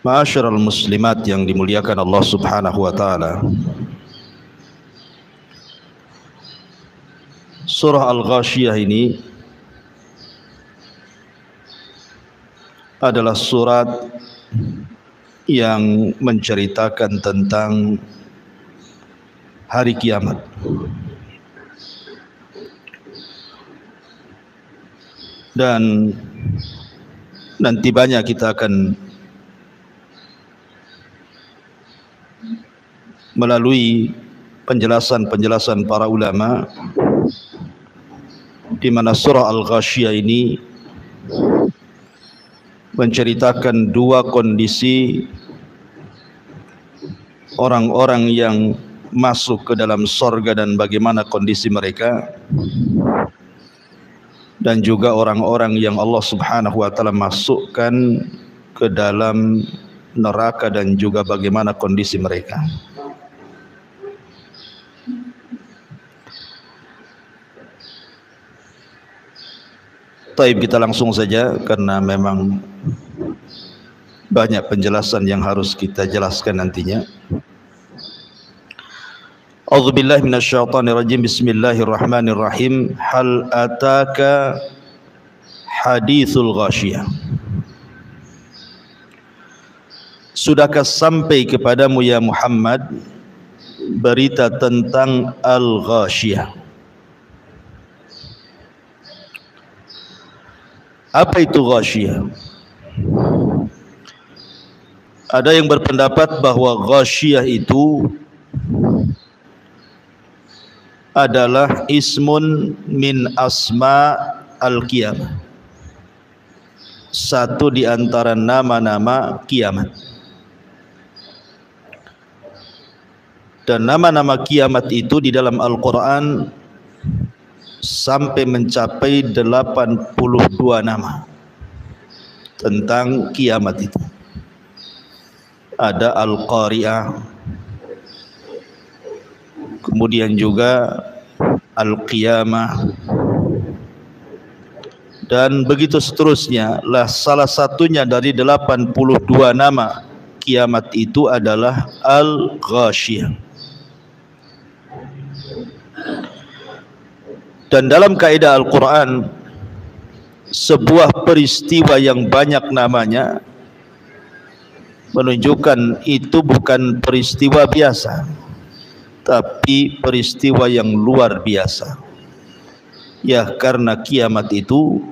Ma'asyiral muslimat yang dimuliakan Allah Subhanahu wa taala. Surah Al-Ghashiyah ini adalah surat yang menceritakan tentang hari kiamat. Dan nanti banyak kita akan melalui penjelasan-penjelasan para ulama di mana surah Al-Ghashiyah ini menceritakan dua kondisi orang-orang yang masuk ke dalam sorga dan bagaimana kondisi mereka, dan juga orang-orang yang Allah Subhanahu wa taala masukkan ke dalam neraka dan juga bagaimana kondisi mereka. Taib, kita langsung saja karena memang banyak penjelasan yang harus kita jelaskan nantinya. A'udzubillahi minasyaitonirrajim. Bismillahirrahmanirrahim. Hal ataka hadithul ghashiyah. Sudahkah sampai kepadamu ya Muhammad berita tentang Al-Ghashiyah? Apa itu Ghashiyah? Ada yang berpendapat bahwa Ghashiyah itu adalah ismun min asma al-qiyamah, satu di antara nama-nama kiamat. Dan nama-nama kiamat itu di dalam Al-Quran sampai mencapai 82 nama tentang kiamat itu. Ada Al-Qari'ah, kemudian juga Al-Qiyamah, dan begitu seterusnya. Lah salah satunya dari 82 nama kiamat itu adalah Al-Ghashiyah. Dan dalam kaidah Al-Quran, sebuah peristiwa yang banyak namanya menunjukkan itu bukan peristiwa biasa, tapi peristiwa yang luar biasa. Ya, karena kiamat itu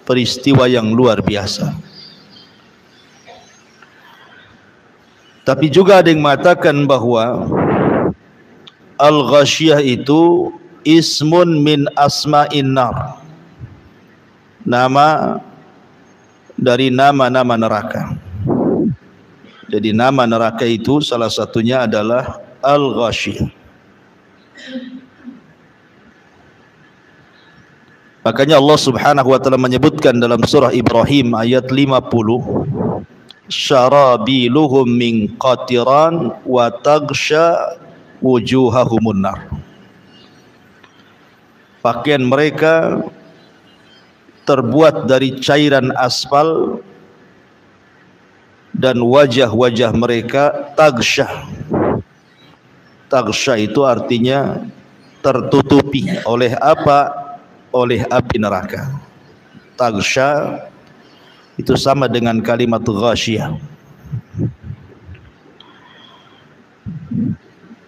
peristiwa yang luar biasa. Tapi juga ada yang mengatakan bahwa Al-Ghashiyah itu ismun min asma'in nar, nama dari nama-nama neraka. Jadi nama neraka itu salah satunya adalah Al-Ghashiyah. Makanya Allah Subhanahu wa taala menyebutkan dalam surah Ibrahim ayat 50, syarabiluhum min qatiran wa taghsha wujuhahumun nar. Pakaian mereka terbuat dari cairan aspal dan wajah-wajah mereka taghsyah. Taghsyah itu artinya tertutupi oleh apa? Oleh api neraka. Taghsyah itu sama dengan kalimat ghashiyah.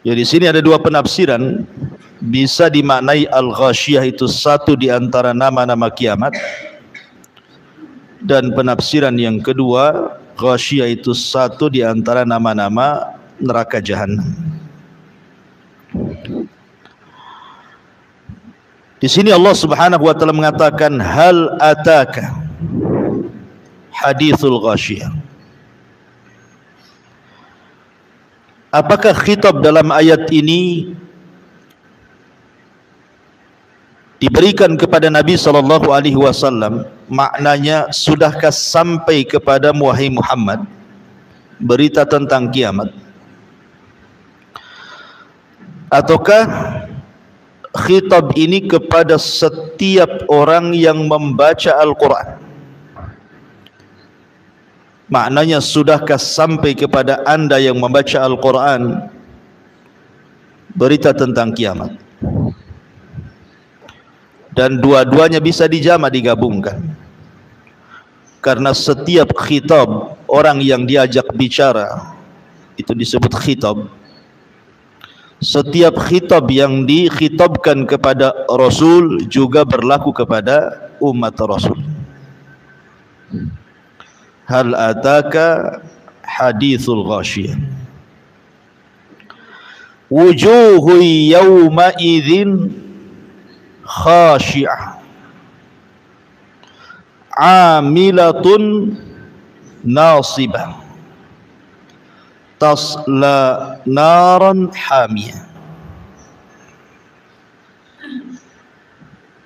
Ya, di sini ada dua penafsiran. Bisa dimaknai Al-Ghashiyah itu satu di antara nama-nama kiamat, dan penafsiran yang kedua, Ghashiyah itu satu di antara nama-nama neraka jahanam. Di sini Allah Subhanahu wa taala mengatakan hal ataka hadithul Ghashiyah. Apakah khitab dalam ayat ini diberikan kepada Nabi sallallahu alaihi wasallam? Maknanya, sudahkah sampai kepada wahai Muhammad berita tentang kiamat? Ataukah khitab ini kepada setiap orang yang membaca Al-Quran? Maknanya, sudahkah sampai kepada anda yang membaca Al-Quran berita tentang kiamat? Dan dua-duanya bisa dijama, digabungkan. Karena setiap khitab orang yang diajak bicara itu disebut khitab. Setiap khitab yang dikhitabkan kepada Rasul juga berlaku kepada umat Rasul. Hal ataka hadithul ghashiyah, wujuhu yawma idzin khashi'ah, amilatun nasibah, tasla naran hamiyah.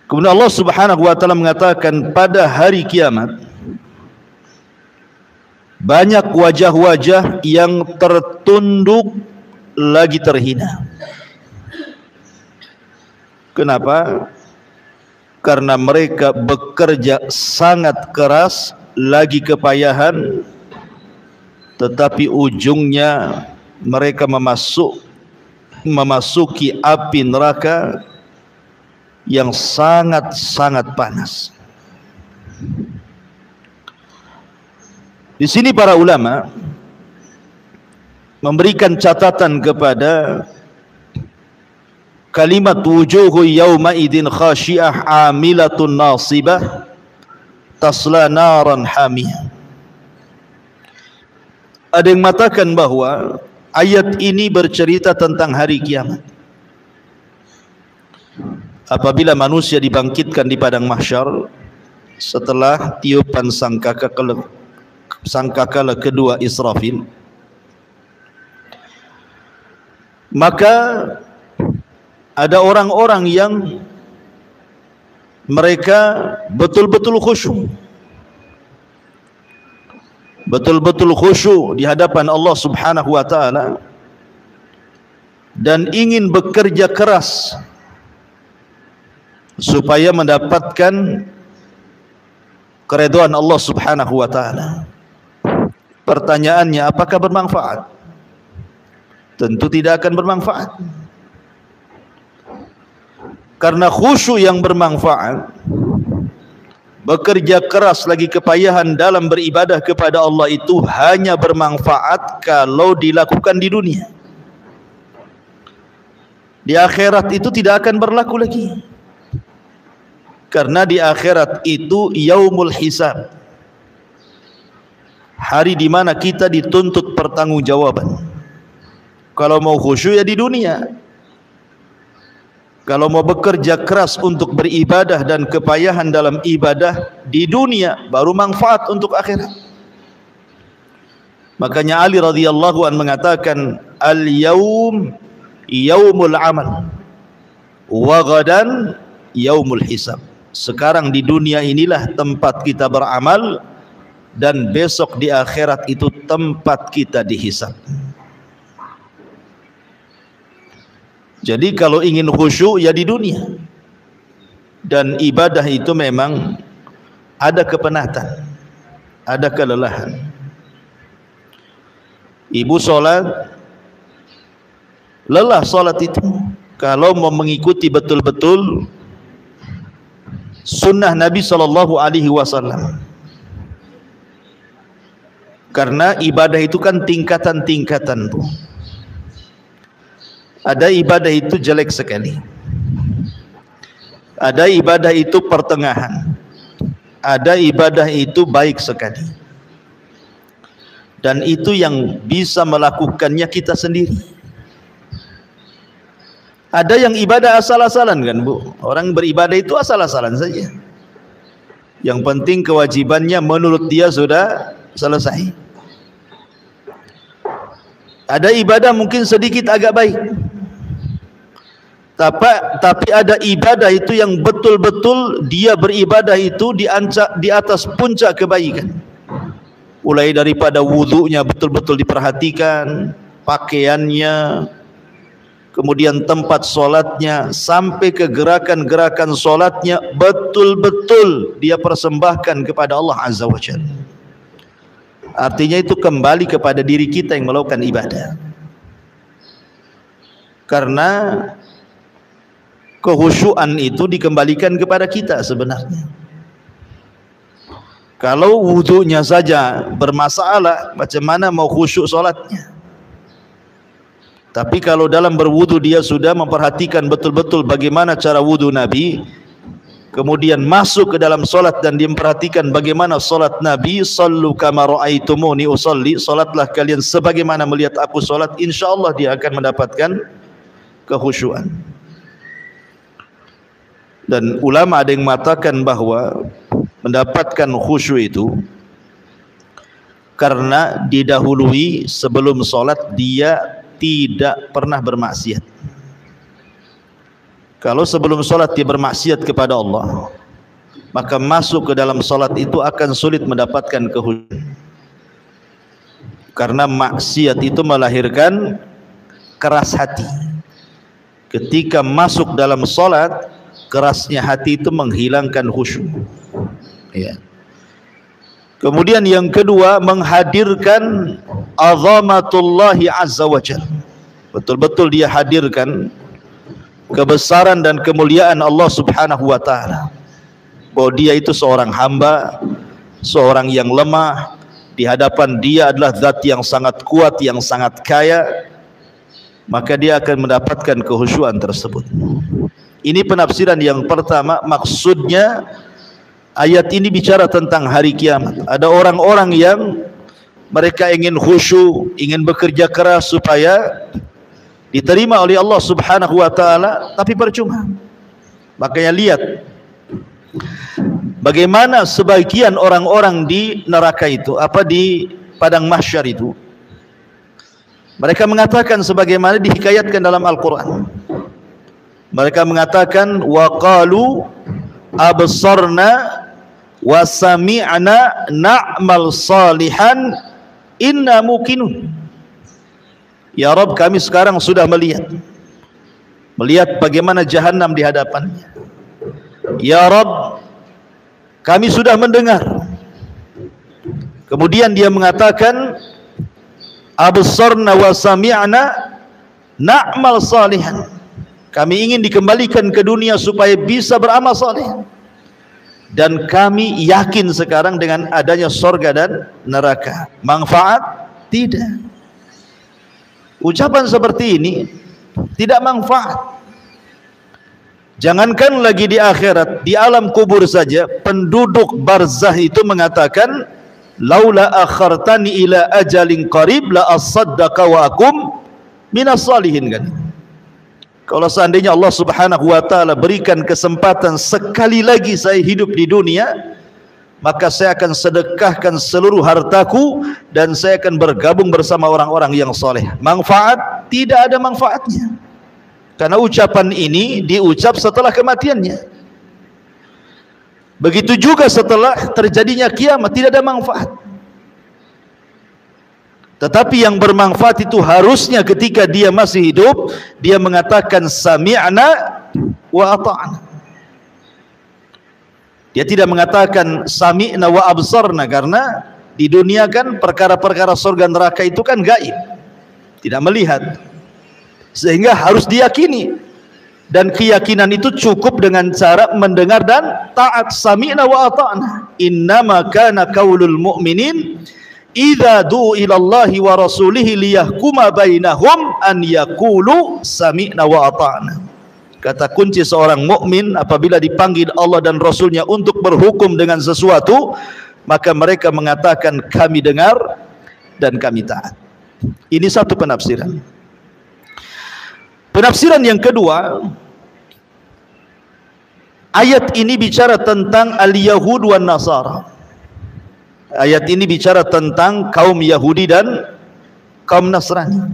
Kemudian Allah Subhanahu wa taala mengatakan, pada hari kiamat banyak wajah-wajah yang tertunduk lagi terhina. Kenapa? Karena mereka bekerja sangat keras, lagi kepayahan, tetapi ujungnya mereka memasuki api neraka yang sangat-sangat panas. Di sini para ulama memberikan catatan kepada kalimat wujuhu yawma idin khashi'ah amilatun nasibah tasla naran hamiyah. Ada yang mengatakan bahwa ayat ini bercerita tentang hari kiamat. Apabila manusia dibangkitkan di padang mahsyar setelah tiupan sangkakala kedua Israfil, maka ada orang-orang yang mereka betul-betul khusyuk, betul-betul khusyuk di hadapan Allah Subhanahu wa taala dan ingin bekerja keras supaya mendapatkan keridhaan Allah Subhanahu wa taala. Pertanyaannya, apakah bermanfaat? Tentu tidak akan bermanfaat. Karena khusyuk yang bermanfaat, bekerja keras lagi kepayahan dalam beribadah kepada Allah itu hanya bermanfaat kalau dilakukan di dunia. Di akhirat itu tidak akan berlaku lagi. Karena di akhirat itu yaumul hisab, hari di mana kita dituntut pertanggungjawaban. Kalau mau khusyuk ya di dunia. Kalau mau bekerja keras untuk beribadah dan kepayahan dalam ibadah di dunia, baru manfaat untuk akhirat. Makanya Ali radhiyallahu anhu mengatakan, al-yaum yaumul amal wa ghadan yaumul hisab. Sekarang di dunia inilah tempat kita beramal, dan besok di akhirat itu tempat kita dihisab. Jadi kalau ingin khusyuk ya di dunia. Dan ibadah itu memang ada kepenatan, ada kelelahan. Ibu sholat, lelah sholat itu. Kalau mau mengikuti betul-betul sunnah Nabi SAW. Karena ibadah itu kan tingkatan-tingkatan, Bu. Ada ibadah itu jelek sekali, ada ibadah itu pertengahan, ada ibadah itu baik sekali. Dan itu yang bisa melakukannya kita sendiri. Ada yang ibadah asal-asalan kan, Bu. Orang beribadah itu asal-asalan saja. Yang penting kewajibannya menurut dia sudah selesai. Ada ibadah mungkin sedikit agak baik, tapi ada ibadah itu yang betul-betul dia beribadah itu di atas puncak kebaikan. Mulai daripada wudunya betul-betul diperhatikan, pakaiannya, kemudian tempat solatnya, sampai ke gerakan-gerakan solatnya betul-betul dia persembahkan kepada Allah Azza wa Jalla. Artinya itu kembali kepada diri kita yang melakukan ibadah. Karena kehusyuan itu dikembalikan kepada kita sebenarnya. Kalau wudunya saja bermasalah, macam mana mau khusyuk solatnya? Tapi kalau dalam berwudu dia sudah memperhatikan betul-betul bagaimana cara wudu Nabi, kemudian masuk ke dalam solat dan dia memperhatikan bagaimana solat Nabi, sallu kama ra'aitumuni usalli, solatlah kalian sebagaimana melihat aku solat, insyaallah dia akan mendapatkan kekhusyuan. Dan ulama ada yang mengatakan bahwa mendapatkan khusyuk itu karena didahului sebelum solat dia tidak pernah bermaksiat. Kalau sebelum solat dia bermaksiat kepada Allah, maka masuk ke dalam solat itu akan sulit mendapatkan kekhusyuan. Karena maksiat itu melahirkan keras hati. Ketika masuk dalam solat, kerasnya hati itu menghilangkan khusyuk. Ya. Kemudian yang kedua, menghadirkan azamatullahi azza wa jalla. Betul-betul dia hadirkan kebesaran dan kemuliaan Allah subhanahu wa ta'ala, bahwa dia itu seorang hamba, seorang yang lemah. Di hadapan dia adalah zat yang sangat kuat, yang sangat kaya, maka dia akan mendapatkan kehusyuan tersebut. Ini penafsiran yang pertama. Maksudnya ayat ini bicara tentang hari kiamat. Ada orang-orang yang mereka ingin khusyuk, ingin bekerja keras supaya diterima oleh Allah subhanahu wa ta'ala, tapi percuma. Makanya lihat bagaimana sebagian orang-orang di neraka itu, di padang mahsyar itu, mereka mengatakan sebagaimana dihikayatkan dalam Al-Quran. Mereka mengatakan wa qalu absarna wa sami'na na'mal salihan inna muqinun. Ya Rabb, kami sekarang sudah melihat bagaimana jahanam di hadapannya. Ya Rabb, kami sudah mendengar. Kemudian dia mengatakan absarna wa sami'na na'mal salihan. Kami ingin dikembalikan ke dunia supaya bisa beramal saleh. Dan kami yakin sekarang dengan adanya surga dan neraka. Manfaat? Tidak. Ucapan seperti ini tidak manfaat. Jangankan lagi di akhirat, di alam kubur saja penduduk barzah itu mengatakan, laula akhartani ila ajalin qarib la asaddaqa wa akum minas salihin. Kan? Kalau seandainya Allah subhanahu wa ta'ala berikan kesempatan sekali lagi saya hidup di dunia, maka saya akan sedekahkan seluruh hartaku dan saya akan bergabung bersama orang-orang yang soleh. Manfaat? Tidak ada manfaatnya. Karena ucapan ini diucap setelah kematiannya. Begitu juga setelah terjadinya kiamat, tidak ada manfaat. Tetapi yang bermanfaat itu harusnya ketika dia masih hidup, dia mengatakan sami'na wa ata'na. Dia tidak mengatakan sami'na wa absarna, karena di dunia kan perkara-perkara surga neraka itu kan gaib, tidak melihat, sehingga harus diyakini. Dan keyakinan itu cukup dengan cara mendengar dan taat. Sami'na wa ata'na. Innama kana qaulul mu'minin idza du'u ilallahi wa rasulihi liyahkuma bainahum an yaqulu sami'na wa ata'na. Kata kunci seorang mukmin apabila dipanggil Allah dan Rasulnya untuk berhukum dengan sesuatu, maka mereka mengatakan kami dengar dan kami taat. Ini satu penafsiran. Penafsiran yang kedua, ayat ini bicara tentang al-Yahud wan Nasara. Ayat ini bicara tentang kaum Yahudi dan kaum Nasrani.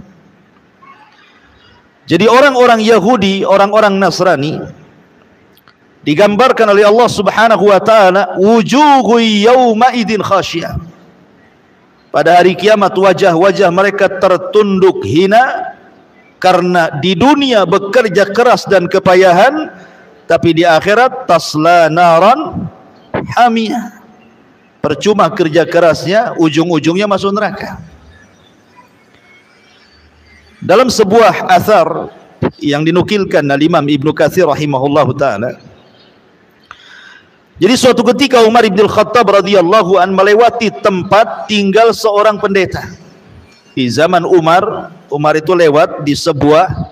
Jadi orang-orang Yahudi, orang-orang Nasrani digambarkan oleh Allah subhanahu wa ta'ala, wujuhu yawma idin khasyah. Pada hari kiamat wajah-wajah mereka tertunduk hina, karena di dunia bekerja keras dan kepayahan, tapi di akhirat tasla naran hamiyah, percuma kerja kerasnya, ujung-ujungnya masuk neraka. Dalam sebuah athar yang dinukilkan oleh Imam Ibnu Katsir rahimahullahu taala, jadi suatu ketika Umar bin Khattab radhiyallahu an melewati tempat tinggal seorang pendeta. Di zaman Umar itu lewat di sebuah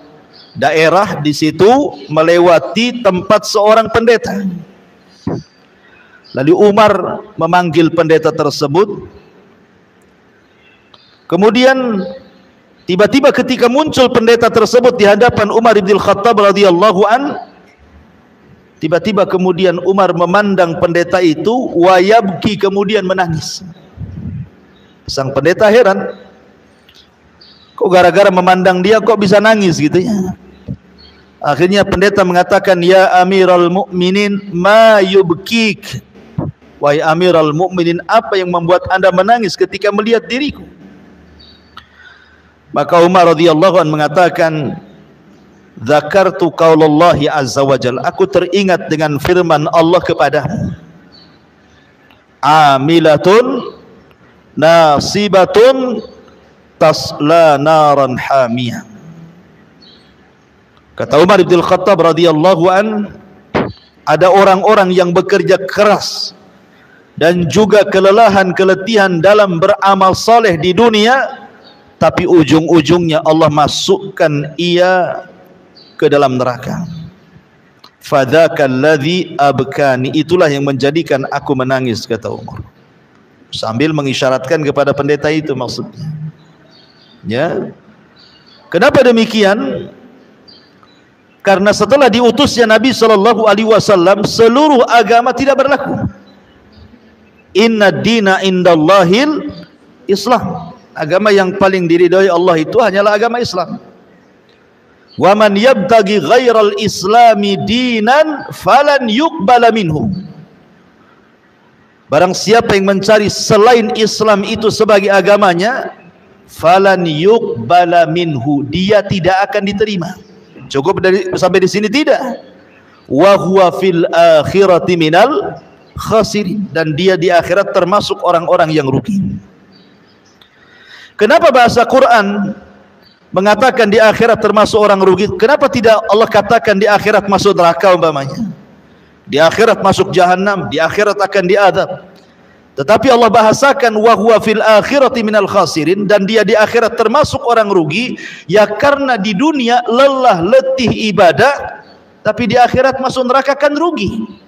daerah, di situ melewati tempat seorang pendeta. Lalu Umar memanggil pendeta tersebut. Kemudian tiba-tiba ketika muncul pendeta tersebut di hadapan Umar bin Khattab radhiyallahu an, tiba-tiba kemudian Umar memandang pendeta itu, wayabki, kemudian menangis. Sang pendeta heran, kok gara-gara memandang dia kok bisa nangis gitu ya. Akhirnya pendeta mengatakan, ya Amiral Mukminin, ma yubkik. Wahai Amiral Mukminin, apa yang membuat anda menangis ketika melihat diriku? Maka Umar radhiyallahu anhu mengatakan, dzakartu qaulallahi azza wajalla, aku teringat dengan firman Allah kepadamu, amilatun nasibatun tasla naran hamiyah. Kata Umar bin Khattab radhiyallahu an, ada orang-orang yang bekerja keras dan juga keletihan dalam beramal soleh di dunia, tapi ujung-ujungnya Allah masukkan ia ke dalam neraka. Fadzaka alladzi abkani, itulah yang menjadikan aku menangis, kata Umar, sambil mengisyaratkan kepada pendeta itu maksudnya. Ya. Kenapa demikian? Karena setelah diutusnya Nabi SAW, seluruh agama tidak berlaku. Inna dina indallahil Islam. Agama yang paling diridhai Allah itu hanyalah agama Islam. Wa man yabtaghi ghairal islami dinan falan yuqbala minhu. Barang siapa yang mencari selain Islam itu sebagai agamanya, falan yuqbala minhu, dia tidak akan diterima. Cukup sampai di sini tidak? Wa huwa fil akhirati minal khasirin, dan dia di akhirat termasuk orang-orang yang rugi. Kenapa bahasa Quran mengatakan di akhirat termasuk orang rugi? Kenapa tidak Allah katakan di akhirat masuk neraka umpamanya? Di akhirat masuk jahanam, di akhirat akan diadab. Tetapi Allah bahasakan wa huwa fil akhirati minal khasirin, dan dia di akhirat termasuk orang rugi, ya karena di dunia lelah letih ibadah, tapi di akhirat masuk neraka kan rugi.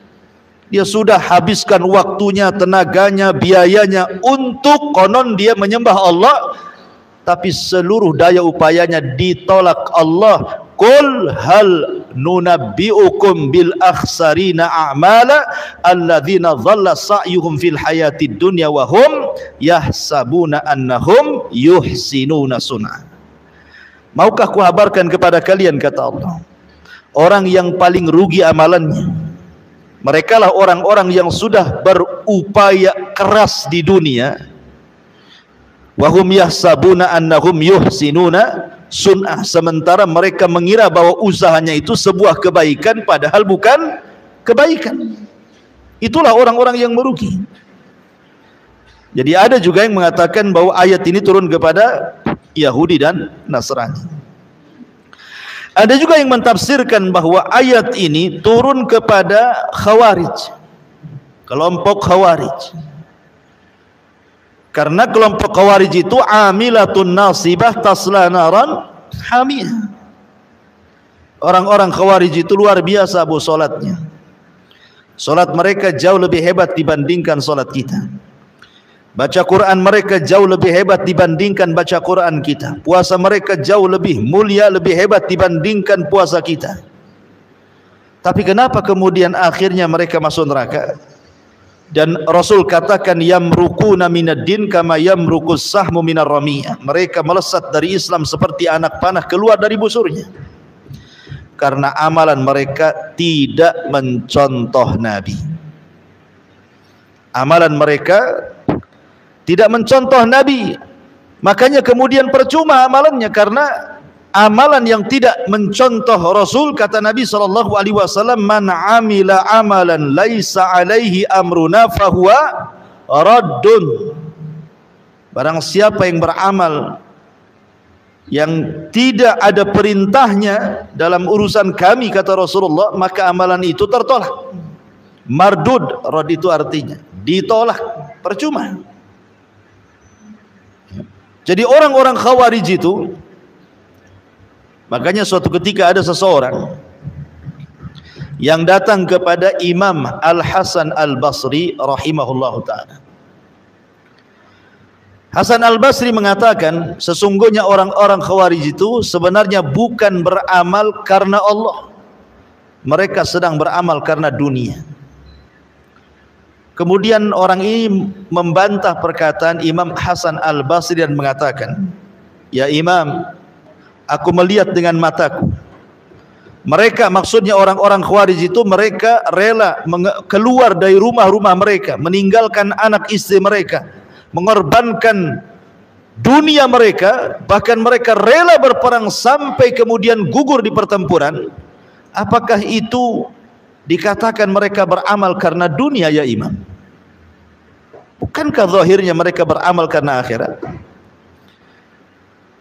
Dia sudah habiskan waktunya, tenaganya, biayanya untuk konon dia menyembah Allah, tapi seluruh daya upayanya ditolak Allah. Qul hal nunabbi'ukum bil akhsarina a'mala alladzina dhalla sa'yuhum fil hayatid dunya wa hum yahsabuna annahum yuhsinuna sun'a. Maukah kuhabarkan kepada kalian, kata Allah, orang yang paling rugi amalannya, mereka lah orang-orang yang sudah berupaya keras di dunia, wa hum yahsabuna annahum yuhsinuna sun'ah, sementara mereka mengira bahwa usahanya itu sebuah kebaikan, padahal bukan kebaikan. Itulah orang-orang yang merugi. Jadi ada juga yang mengatakan bahwa ayat ini turun kepada Yahudi dan Nasrani. Ada juga yang mentafsirkan bahwa ayat ini turun kepada Khawarij, kelompok Khawarij. Karena kelompok Khawarij itu amilatun nasibah tasla naran hamiyah. Orang-orang Khawarij itu luar biasa bu solatnya. Solat mereka jauh lebih hebat dibandingkan solat kita. Baca Quran mereka jauh lebih hebat dibandingkan baca Quran kita. Puasa mereka jauh lebih mulia, lebih hebat dibandingkan puasa kita. Tapi kenapa kemudian akhirnya mereka masuk neraka? Dan Rasul katakan yamrukuna minad din kama yamrukus sahmu minar ramiyah. Mereka melesat dari Islam seperti anak panah keluar dari busurnya. Karena amalan mereka tidak mencontoh Nabi. Amalan mereka tidak mencontoh Nabi. Makanya kemudian percuma amalannya, karena amalan yang tidak mencontoh Rasul, kata Nabi SAW, man amila amalan laisa alaihi amruna fahuwa raddun. Barang siapa yang beramal yang tidak ada perintahnya dalam urusan kami, kata Rasulullah, maka amalan itu tertolak. Mardud, rad itu artinya ditolak, percuma. Jadi orang-orang Khawarij itu, makanya suatu ketika ada seseorang yang datang kepada Imam Al-Hasan Al-Basri rahimahullahu ta'ala. Hasan Al-Basri mengatakan, sesungguhnya orang-orang Khawarij itu sebenarnya bukan beramal karena Allah. Mereka sedang beramal karena dunia. Kemudian orang ini membantah perkataan Imam Hasan Al-Basri dan mengatakan, ya Imam, aku melihat dengan mataku. Mereka, maksudnya orang-orang Khawarij itu, mereka rela keluar dari rumah-rumah mereka, meninggalkan anak istri mereka, mengorbankan dunia mereka, bahkan mereka rela berperang sampai kemudian gugur di pertempuran. Apakah itu dikatakan mereka beramal karena dunia, ya Imam? Bukankah zahirnya mereka beramal karena akhirat?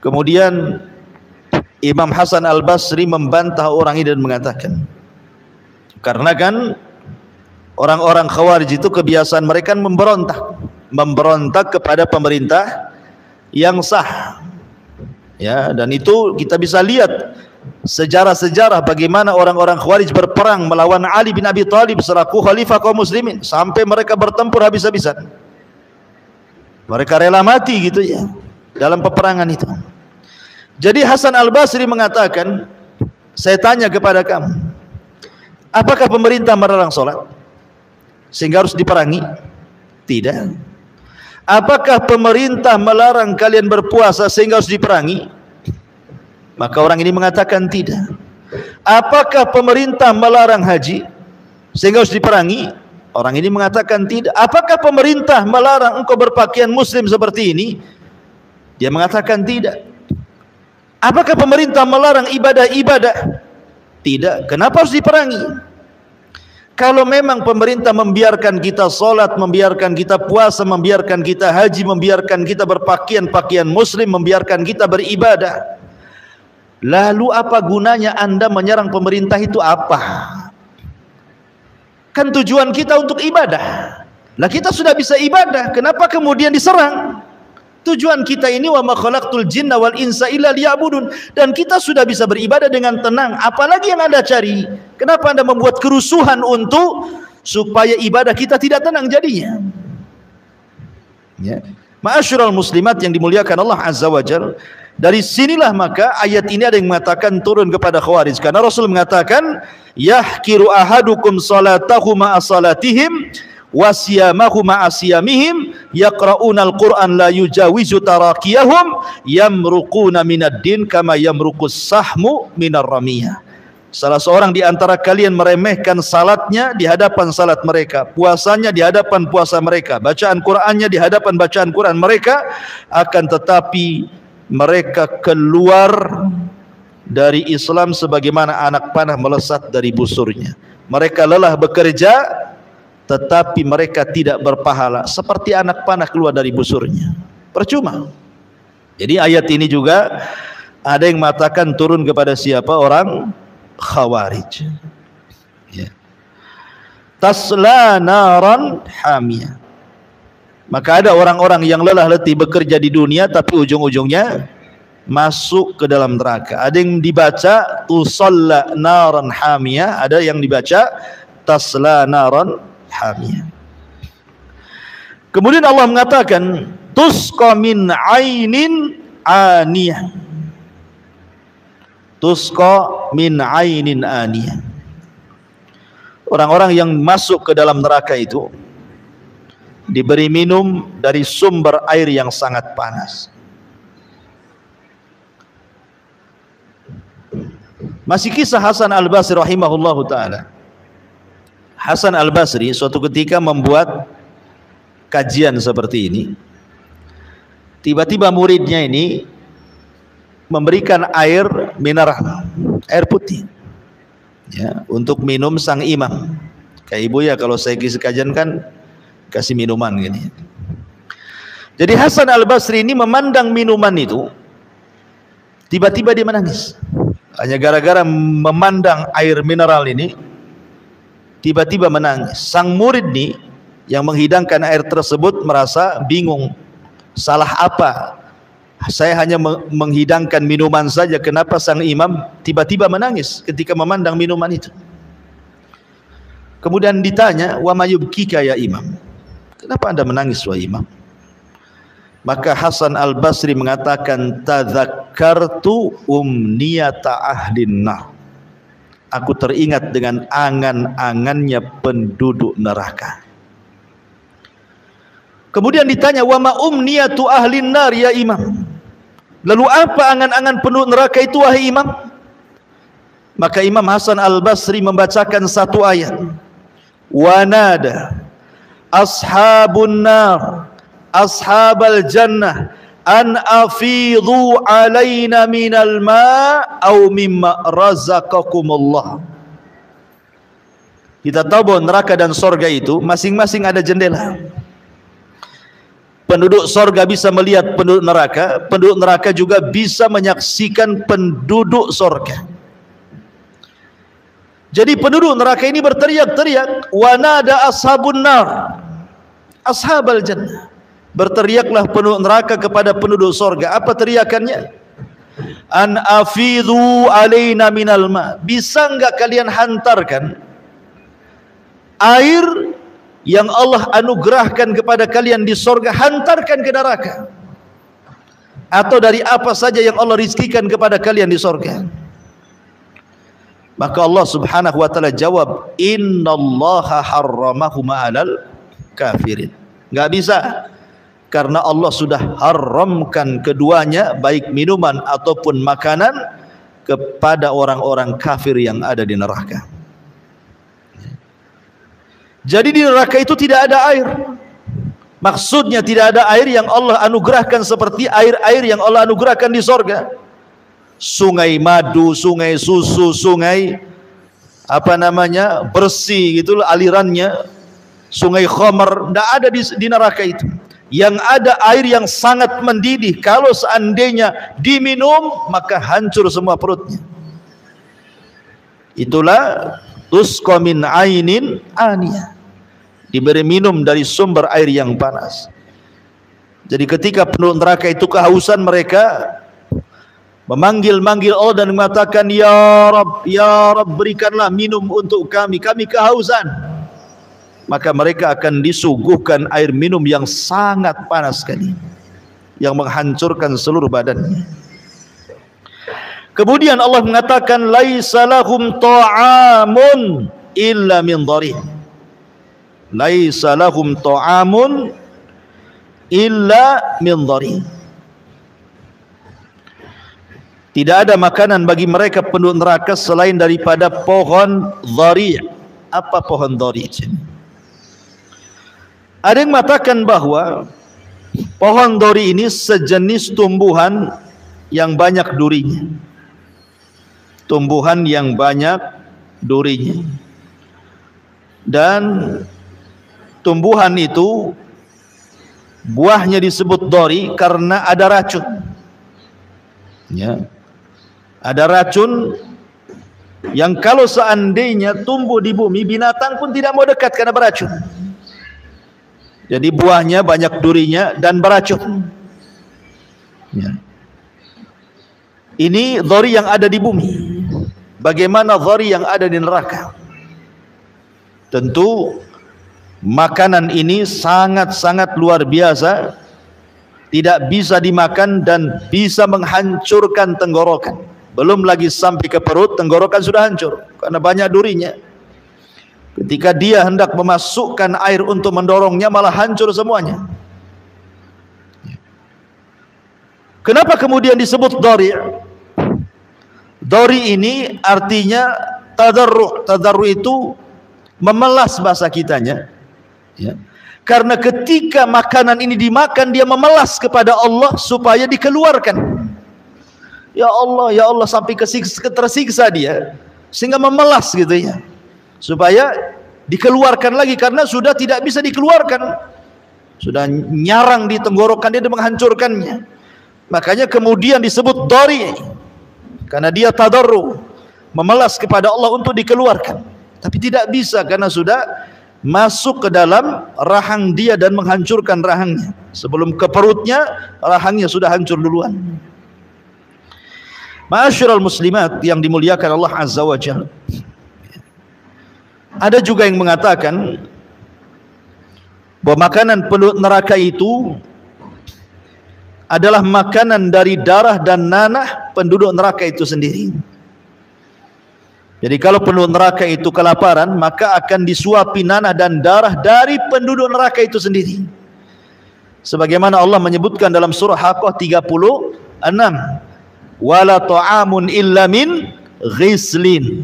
Kemudian Imam Hasan Al-Basri membantah orang ini dan mengatakan, karena kan orang-orang Khawarij itu kebiasaan mereka memberontak kepada pemerintah yang sah, ya. Dan itu kita bisa lihat sejarah-sejarah bagaimana orang-orang Khawarij berperang melawan Ali bin Abi Thalib selaku khalifah kaum muslimin, sampai mereka bertempur habis-habisan. Mereka rela mati gitu ya dalam peperangan itu. Jadi Hasan Al-Basri mengatakan, saya tanya kepada kamu, apakah pemerintah melarang sholat sehingga harus diperangi? Tidak. Apakah pemerintah melarang kalian berpuasa sehingga harus diperangi? Maka orang ini mengatakan tidak. Apakah pemerintah melarang haji sehingga harus diperangi? Orang ini mengatakan tidak. Apakah pemerintah melarang engkau berpakaian muslim seperti ini? Dia mengatakan tidak. Apakah pemerintah melarang ibadah-ibadah? Tidak. Kenapa harus diperangi? Kalau memang pemerintah membiarkan kita sholat, membiarkan kita puasa, membiarkan kita haji, membiarkan kita berpakaian muslim, membiarkan kita beribadah, lalu apa gunanya Anda menyerang pemerintah itu apa? Kan tujuan kita untuk ibadah. Lah kita sudah bisa ibadah, kenapa kemudian diserang? Tujuan kita ini wa ma khalaqtul jinna wal insa illa liya'budun, dan kita sudah bisa beribadah dengan tenang. Apalagi yang Anda cari? Kenapa Anda membuat kerusuhan untuk supaya ibadah kita tidak tenang jadinya? Ya. Ma'asyiral muslimat yang dimuliakan Allah Azza wa Jalla, dari sinilah maka ayat ini ada yang mengatakan turun kepada Khawarij, karena Rasul mengatakan, yahkiru ahadukum salatahu ma'a salatihim wasiyamahu ma'asiyamihim yaqra'unal Qur'an la yujawizu tarakiyahum yamruquna minad din kama yamruqus sahmu minar ramiyah. Salah seorang di antara kalian meremehkan salatnya di hadapan salat mereka, puasanya di hadapan puasa mereka, bacaan Qur'annya di hadapan bacaan Qur'an mereka, akan tetapi mereka keluar dari Islam sebagaimana anak panah melesat dari busurnya. Mereka lelah bekerja, tetapi mereka tidak berpahala, seperti anak panah keluar dari busurnya, percuma. Jadi ayat ini juga ada yang mengatakan turun kepada siapa? Orang Khawarij, ya. Tasla naran hamiyah. Maka ada orang-orang yang lelah letih bekerja di dunia, tapi ujung-ujungnya masuk ke dalam neraka. Ada yang dibaca tusalla naran hamiyah, ada yang dibaca tasla naran hamiyah. Kemudian Allah mengatakan tusqa min ainin aniyah. Tusqa min ainin aniyah. Orang-orang yang masuk ke dalam neraka itu diberi minum dari sumber air yang sangat panas. Masih kisah Hasan Al-Basri rahimahullahu ta'ala. Hasan Al-Basri suatu ketika membuat kajian seperti ini. Tiba-tiba muridnya ini memberikan air mineral, air putih, ya, untuk minum sang imam. Kayak ibu ya, kalau saya kisah kajian kan kasih minuman gini. Jadi Hasan Al-Basri ini memandang minuman itu, tiba-tiba dia menangis. Hanya gara-gara memandang air mineral ini, tiba-tiba menangis. Sang murid nih yang menghidangkan air tersebut merasa bingung. Salah apa? Saya hanya menghidangkan minuman saja, kenapa sang imam tiba-tiba menangis ketika memandang minuman itu? Kemudian ditanya, wa mayubkika ya imam? Kenapa anda menangis wahai imam? Maka Hasan Al-Basri mengatakan, tadzakkartu umniyata ahlin nar. Aku teringat dengan angan-angannya penduduk neraka. Kemudian ditanya, wa ma umniyatu ahlin nar ya imam? Lalu apa angan-angan penduduk neraka itu wahai imam? Maka Imam Hasan Al-Basri membacakan satu ayat. Wa nada ashabun nar ashabal jannah an afidhu alaina minal ma' au mimma razaqakumullah. Kita tahu bahwa neraka dan sorga itu masing-masing ada jendela. Penduduk sorga bisa melihat penduduk neraka juga bisa menyaksikan penduduk sorga. Jadi penduduk neraka ini berteriak-teriak, wa nada ashabun nar ashabal jannah. Berteriaklah penduduk neraka kepada penduduk sorga. Apa teriakannya? An afidhu alaina minal ma. Bisa enggak kalian hantarkan air yang Allah anugerahkan kepada kalian di sorga, hantarkan ke neraka? Atau dari apa saja yang Allah rizkikan kepada kalian di sorga? Maka Allah subhanahu wa ta'ala jawab, innallaha harramahuma alal kafirin. Enggak bisa, karena Allah sudah haramkan keduanya, baik minuman ataupun makanan, kepada orang-orang kafir yang ada di neraka. Jadi di neraka itu tidak ada air. Maksudnya tidak ada air yang Allah anugerahkan seperti air-air yang Allah anugerahkan di sorga. Sungai madu, sungai susu, sungai bersih gitu alirannya, sungai khamar, tidak ada di neraka itu. Yang ada air yang sangat mendidih, kalau seandainya diminum maka hancur semua perutnya. Itulah tusqa min ainin aniyah, diberi minum dari sumber air yang panas. Jadi ketika penduduk neraka itu kehausan, mereka memanggil-manggil Allah dan mengatakan, ya Rabb, berikanlah minum untuk kami kehausan. Maka mereka akan disuguhkan air minum yang sangat panas sekali, yang menghancurkan seluruh badannya. Kemudian Allah mengatakan, laisa lahum ta'amun illa min dharih. Laisa lahum ta'amun illa min dharih. Tidak ada makanan bagi mereka penduduk neraka selain daripada pohon dhari'. Apa pohon dhari' ini? Ada yang mengatakan bahwa pohon dhari ini sejenis tumbuhan yang banyak durinya. Tumbuhan yang banyak durinya. Dan tumbuhan itu buahnya disebut dhari karena ada racun. Ya. Ada racun yang kalau seandainya tumbuh di bumi, binatang pun tidak mau dekat karena beracun. Jadi buahnya banyak durinya dan beracun. Ya. Ini dhari yang ada di bumi. Bagaimana dhari yang ada di neraka? Tentu makanan ini sangat-sangat luar biasa, tidak bisa dimakan dan bisa menghancurkan tenggorokan. Belum lagi sampai ke perut, tenggorokan sudah hancur karena banyak durinya. Ketika dia hendak memasukkan air untuk mendorongnya, malah hancur semuanya. Kenapa kemudian disebut dhari'? Dhari ini artinya tadarru'. Tadarru' itu memelas bahasa kitanya. Ya. Karena ketika makanan ini dimakan, dia memelas kepada Allah supaya dikeluarkan. Ya Allah, sampai tersiksa dia, sehingga memelas gitu ya, supaya dikeluarkan lagi karena sudah tidak bisa dikeluarkan, sudah nyarang di tenggorokan dia dan menghancurkannya. Makanya kemudian disebut dori, karena dia tadarru, memelas kepada Allah untuk dikeluarkan, tapi tidak bisa karena sudah masuk ke dalam rahang dia dan menghancurkan rahangnya. Sebelum ke perutnya, rahangnya sudah hancur duluan. Ma'asyiral muslimat yang dimuliakan Allah Azza wa Jalla, ada juga yang mengatakan bahwa makanan penduduk neraka itu adalah makanan dari darah dan nanah penduduk neraka itu sendiri. Jadi kalau penduduk neraka itu kelaparan, maka akan disuapi nanah dan darah dari penduduk neraka itu sendiri. Sebagaimana Allah menyebutkan dalam surah Haqqah 36, wala ta'amun illa min ghislin,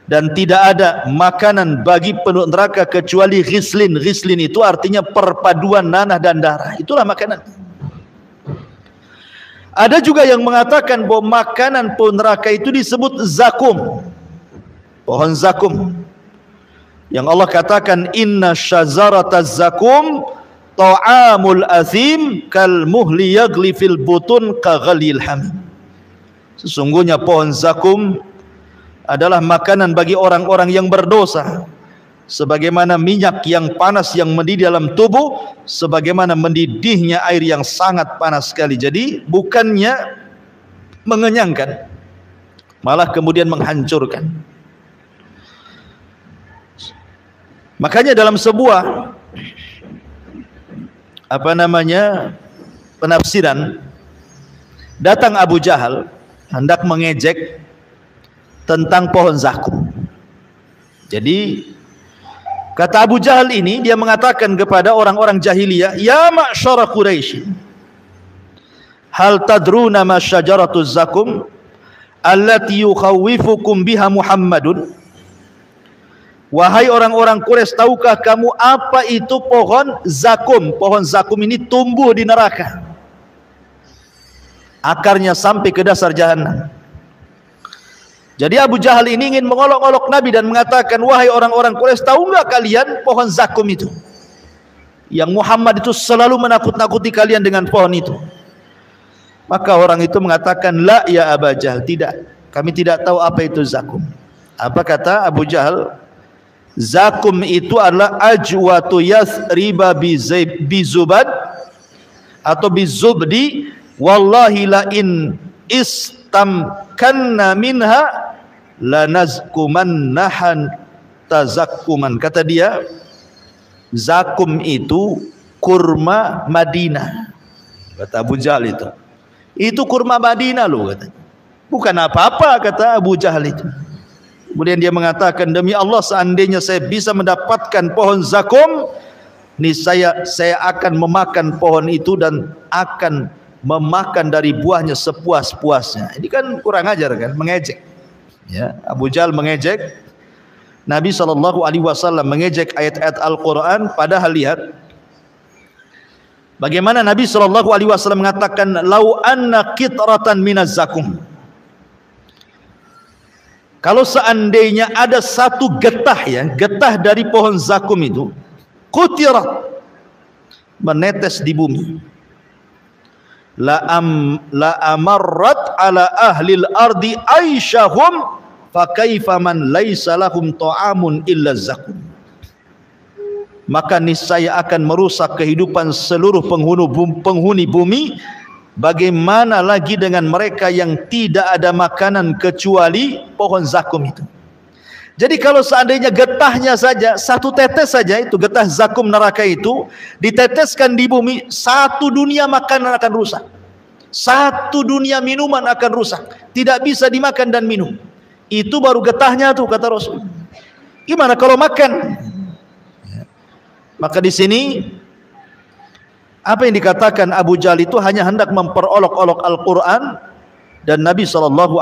dan tidak ada makanan bagi penduduk neraka kecuali ghislin. Ghislin itu artinya perpaduan nanah dan darah, itulah makanan. Ada juga yang mengatakan bahwa makanan penduduk neraka itu disebut zakum, pohon zakum, yang Allah katakan inna syajarataz zakum ta'amul azim kal muhli yagli fil butun ka ghalil hamim. Sesungguhnya pohon zakum adalah makanan bagi orang-orang yang berdosa, sebagaimana minyak yang panas yang mendidih dalam tubuh, sebagaimana mendidihnya air yang sangat panas sekali. Jadi bukannya mengenyangkan, malah kemudian menghancurkan. Makanya dalam sebuah penafsiran, datang Abu Jahal hendak mengejek tentang pohon zakum. Jadi kata Abu Jahal ini, dia mengatakan kepada orang-orang jahiliyah, ya ma'syara Quraisy, hal tadruna ma syajaratuz zakum allati yukhawifukum biha Muhammadun. Wahai orang-orang Quraisy, tahukah kamu apa itu pohon zakum? Pohon zakum ini tumbuh di neraka, akarnya sampai ke dasar jahanam. Jadi Abu Jahal ini ingin mengolok-olok Nabi dan mengatakan, wahai orang-orang Quraisy, tahu nggak kalian pohon zakum itu? Yang Muhammad itu selalu menakut-nakuti kalian dengan pohon itu. Maka orang itu mengatakan, la ya Abu Jahal, tidak, kami tidak tahu apa itu zakum. Apa kata Abu Jahal? Zakum itu adalah ajwatu yathriba bizubad atau bizubdi, wallahi la in istamkanna minha lanazkumannahan tazakkuman. Kata dia, zakum itu kurma Madinah. Kata Abu Jahal itu kurma Madinah loh, kata. Bukan apa-apa, kata Abu Jahal itu. Kemudian dia mengatakan, demi Allah, seandainya saya bisa mendapatkan pohon zakum, niscaya saya akan memakan pohon itu dan akan memakan dari buahnya sepuas-puasnya. Ini kan kurang ajar kan, mengejek. Ya, Abu Jahal mengejek Nabi SAW, mengejek ayat-ayat Al-Quran. Padahal lihat bagaimana Nabi SAW mengatakan, lau anna qitratan minaz zakum, kalau seandainya ada satu getah, ya, getah dari pohon zakum itu, qutirat, menetes di bumi, la amarrat ala ahlil ardi aisyahum fa kaifa man laisa lahum ta'amun illa zakum, maka niscaya akan merusak kehidupan seluruh penghuni bumi. Bagaimana lagi dengan mereka yang tidak ada makanan kecuali pohon zakum itu. Jadi kalau seandainya getahnya saja, satu tetes saja, itu getah zakum neraka itu diteteskan di bumi, satu dunia makanan akan rusak, satu dunia minuman akan rusak, tidak bisa dimakan dan minum. Itu baru getahnya tuh, kata Rasul. Gimana kalau makan? Maka di sini apa yang dikatakan Abu Jahal itu hanya hendak memperolok-olok Al-Quran dan Nabi SAW.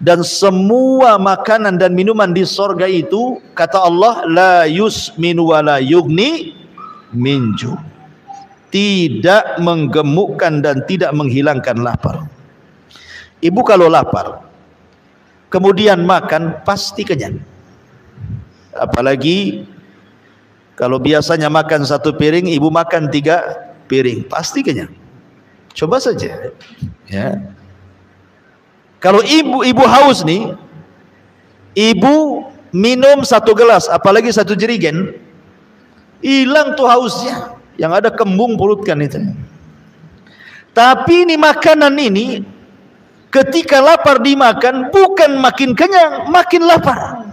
Dan semua makanan dan minuman di sorga itu, kata Allah, la yusminu wa la yugni minju, tidak menggemukkan dan tidak menghilangkan lapar. Ibu kalau lapar, kemudian makan, pasti kenyang. Apalagi kalau biasanya makan 1 piring, ibu makan 3 piring, pasti kenyang. Coba saja, ya. Kalau ibu haus nih, ibu minum 1 gelas, apalagi 1 jerigen, hilang tuh hausnya. Yang ada kembung perut kan itu. Tapi ini makanan ini, ketika lapar dimakan, bukan makin kenyang, makin lapar.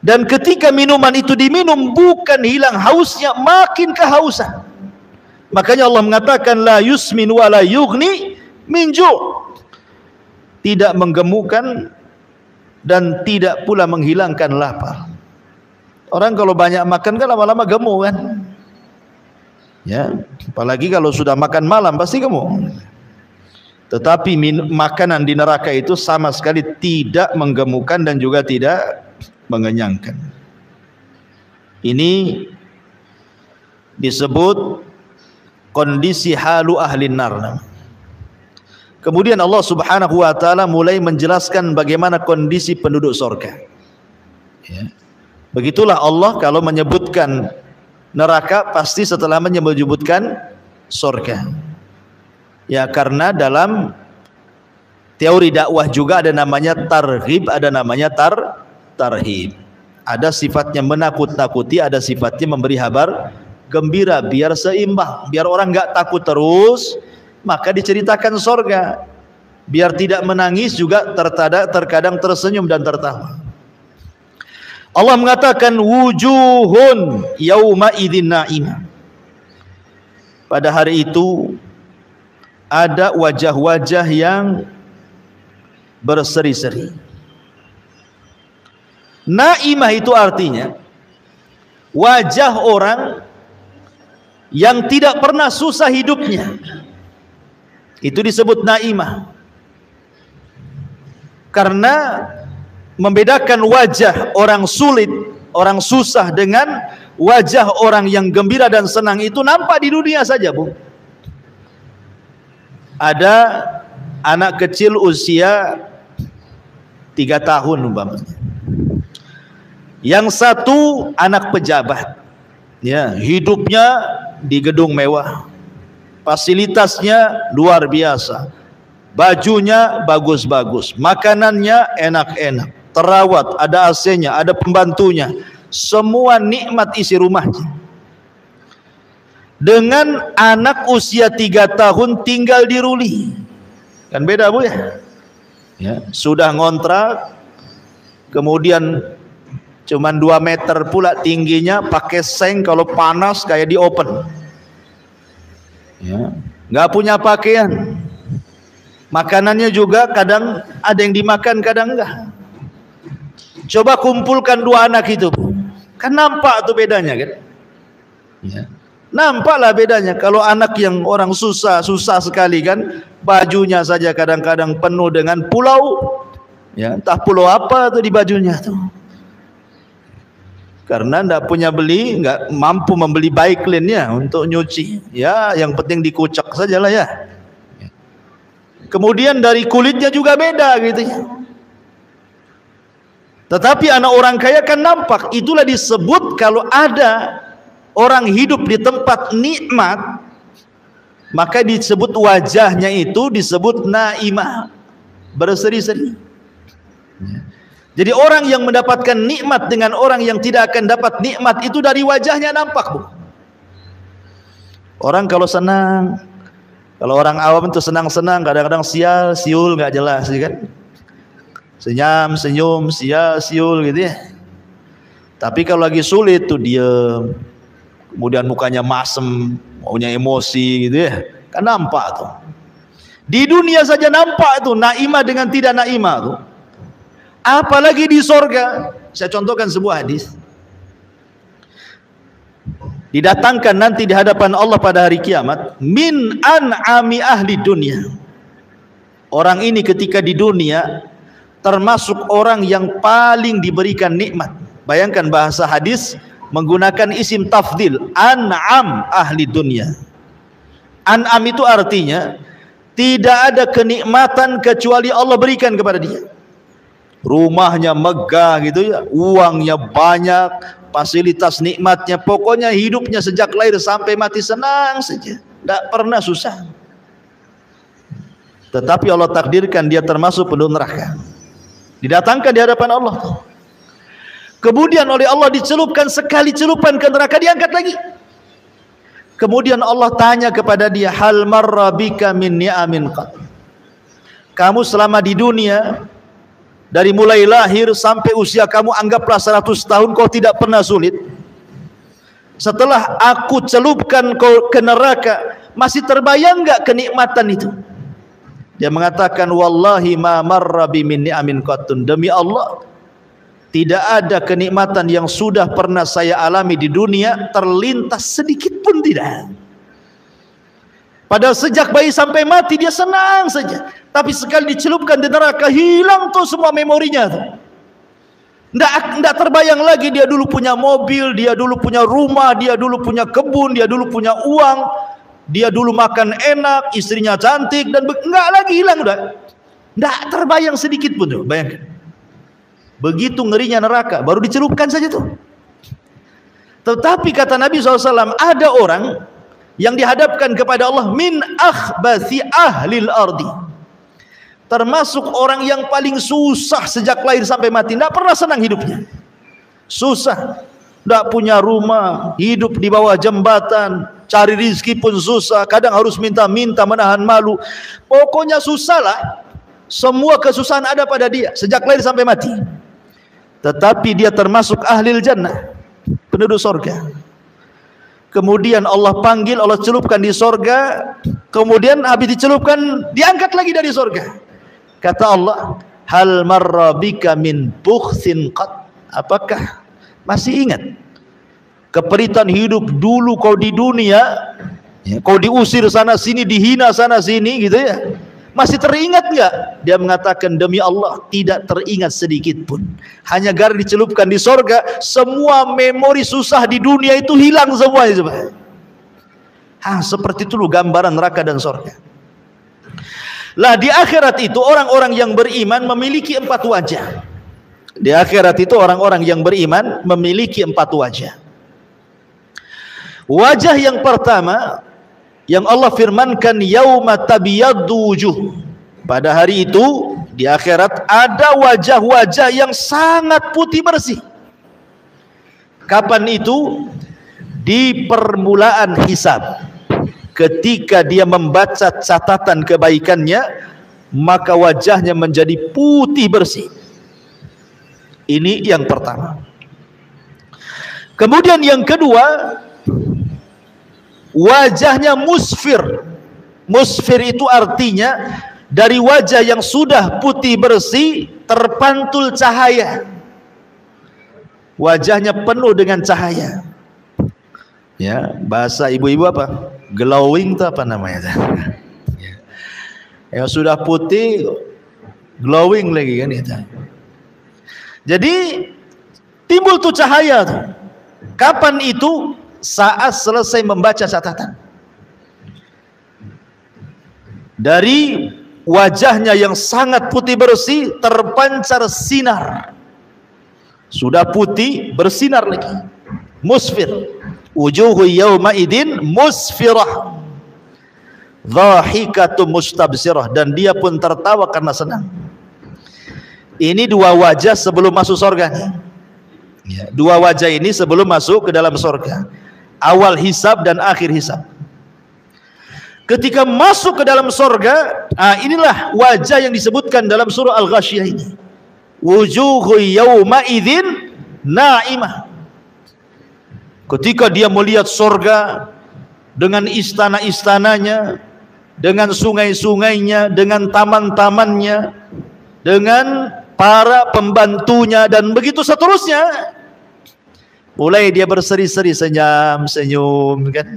Dan ketika minuman itu diminum, bukan hilang hausnya, makin kehausan. Makanya Allah mengatakan la yusmin wa la yughni min ju'. Tidak menggemukkan dan tidak pula menghilangkan lapar. Orang kalau banyak makan kan lama-lama gemuk kan? Ya, apalagi kalau sudah makan malam pasti gemuk. Tetapi makanan di neraka itu sama sekali tidak menggemukkan dan juga tidak mengenyangkan. Ini disebut kondisi halu ahli nar. Kemudian Allah Subhanahu wa taala mulai menjelaskan bagaimana kondisi penduduk surga. Ya. Begitulah Allah kalau menyebutkan neraka pasti setelah menyebutkan surga. Ya, karena dalam teori dakwah juga ada namanya targhib, ada namanya tarhib. Ada sifatnya menakut-nakuti, ada sifatnya memberi kabar gembira, biar seimbang, biar orang enggak takut terus, maka diceritakan surga. Biar tidak menangis juga terkadang tersenyum dan tertawa. Allah mengatakan wujuhun yauma idzin na'imah. Pada hari itu ada wajah-wajah yang berseri-seri. Naimah itu artinya wajah orang yang tidak pernah susah hidupnya. Itu disebut naimah. Karena membedakan wajah orang sulit, orang susah dengan wajah orang yang gembira dan senang itu nampak di dunia saja, Bu. Ada anak kecil usia 3 tahun umpamanya. Yang satu anak pejabat. Ya, hidupnya di gedung mewah. Fasilitasnya luar biasa. Bajunya bagus-bagus, makanannya enak-enak, terawat, ada AC-nya, ada pembantunya, semua nikmat isi rumahnya. Dengan anak usia 3 tahun tinggal di Ruli, kan beda, Bu, ya? Ya, sudah ngontrak, kemudian cuman 2 meter pula tingginya, pakai seng, kalau panas kayak di open. Ya, nggak punya pakaian. Makanannya juga kadang ada yang dimakan, kadang enggak. Coba kumpulkan 2 anak itu, kan nampak tuh bedanya kan? Ya. Nampaklah bedanya. Kalau anak yang orang susah sekali kan, bajunya saja kadang-kadang penuh dengan pulau. Ya, entah pulau apa tuh di bajunya tuh. Karena enggak punya enggak mampu membeli Baiklin-nya untuk nyuci. Ya, yang penting dikucek sajalah ya. Kemudian dari kulitnya juga beda gitu ya. Tetapi anak orang kaya kan nampak. Itulah disebut kalau ada orang hidup di tempat nikmat, maka disebut wajahnya itu disebut naimah, berseri-seri. Jadi orang yang mendapatkan nikmat dengan orang yang tidak akan dapat nikmat itu dari wajahnya nampak, Bu. Orang kalau senang, kalau orang awam itu senang-senang, kadang-kadang siul nggak jelas, kan? Senyum, siul gitu ya. Tapi kalau lagi sulit tuh diem, kemudian mukanya masem, maunya emosi gitu ya, kan nampak tuh. Di dunia saja nampak tuh naimah dengan tidak naimah tuh. Apalagi di sorga. Saya contohkan sebuah hadis. Didatangkan nanti di hadapan Allah pada hari kiamat, min an'ami ahli dunia. Orang ini ketika di dunia termasuk orang yang paling diberikan nikmat. Bayangkan bahasa hadis menggunakan isim tafdil, an'am ahli dunia. An'am itu artinya tidak ada kenikmatan kecuali Allah berikan kepada dia. rumahnya megah gitu ya, uangnya banyak, fasilitas nikmatnya, pokoknya hidupnya sejak lahir sampai mati senang saja, tidak pernah susah. Tetapi Allah takdirkan dia termasuk penduduk neraka, didatangkan di hadapan Allah. Kemudian oleh Allah dicelupkan sekali celupan ke neraka, diangkat lagi. Kemudian Allah tanya kepada dia, hal marra bika min ni'amin qad. Kamu selama di dunia, dari mulai lahir sampai usia kamu anggaplah 100 tahun, kau tidak pernah sulit. Setelah aku celupkan kau ke neraka, masih terbayang enggak kenikmatan itu? Dia mengatakan, wallahi ma marra bi min ni'amin qattun. Demi Allah, tidak ada kenikmatan yang sudah pernah saya alami di dunia terlintas sedikit pun tidak. Padahal sejak bayi sampai mati dia senang saja. Tapi sekali dicelupkan di neraka, hilang tuh semua memorinya tuh. Nggak terbayang lagi dia dulu punya mobil, dia dulu punya rumah, dia dulu punya kebun, dia dulu punya uang, dia dulu makan enak, istrinya cantik, dan nggak lagi, hilang udah. Nggak terbayang sedikit pun tuh, bayangkan. Begitu ngerinya neraka, baru dicelupkan saja tuh. Tetapi kata Nabi SAW, ada orang yang dihadapkan kepada Allah min akhbathi ahlil ardi, termasuk orang yang paling susah sejak lahir sampai mati, tidak pernah senang hidupnya, susah, tidak punya rumah, hidup di bawah jembatan, cari rizki pun susah, kadang harus minta-minta, menahan malu, pokoknya susah lah. Semua kesusahan ada pada dia sejak lahir sampai mati. Tetapi dia termasuk ahlil jannah, penduduk sorga. Kemudian Allah panggil, Allah celupkan di sorga. Kemudian habis dicelupkan, diangkat lagi dari sorga. Kata Allah, hal marra bika min bukhsin qad. Apakah masih ingat keperitan hidup dulu kau di dunia, ya, kau diusir sana sini, dihina sana sini gitu ya, masih teringat enggak? Dia mengatakan, demi Allah tidak teringat sedikit pun. Hanya gara dicelupkan di sorga, semua memori susah di dunia itu hilang semua. Seperti itu gambaran neraka dan sorga. Lah di akhirat itu orang-orang yang beriman memiliki 4 wajah. Di akhirat itu orang-orang yang beriman memiliki 4 wajah. Wajah yang pertama yang Allah firmankan, yauma tabyaddu wujuh. Pada hari itu di akhirat ada wajah-wajah yang sangat putih bersih. Kapan itu? Di permulaan hisab. Ketika dia membaca catatan kebaikannya, maka wajahnya menjadi putih bersih. Ini yang pertama. Kemudian yang kedua, wajahnya musfir. Musfir itu artinya dari wajah yang sudah putih bersih terpantul cahaya. Wajahnya penuh dengan cahaya. Ya, bahasa ibu-ibu apa? Glowing itu apa namanya? Yang sudah putih glowing lagi kan itu. Jadi timbul tuh cahaya tuh. Kapan itu? Saat selesai membaca catatan. Dari wajahnya yang sangat putih bersih terpancar sinar. Sudah putih bersinar lagi. Musfir. Wujuhu yawma idin musfirah. Dhahikatu mustabsirah. Dan dia pun tertawa karena senang. Ini 2 wajah sebelum masuk surga. Ya, 2 wajah ini sebelum masuk ke dalam surga. Awal hisab dan akhir hisab. Ketika masuk ke dalam surga, inilah wajah yang disebutkan dalam surah Al-Ghasyiyah ini. Wujuhu yawma idzin na'imah. Ketika dia melihat surga dengan istana-istananya, dengan sungai-sungainya, dengan taman-tamannya, dengan para pembantunya dan begitu seterusnya, mulai dia berseri-seri, senyum kan.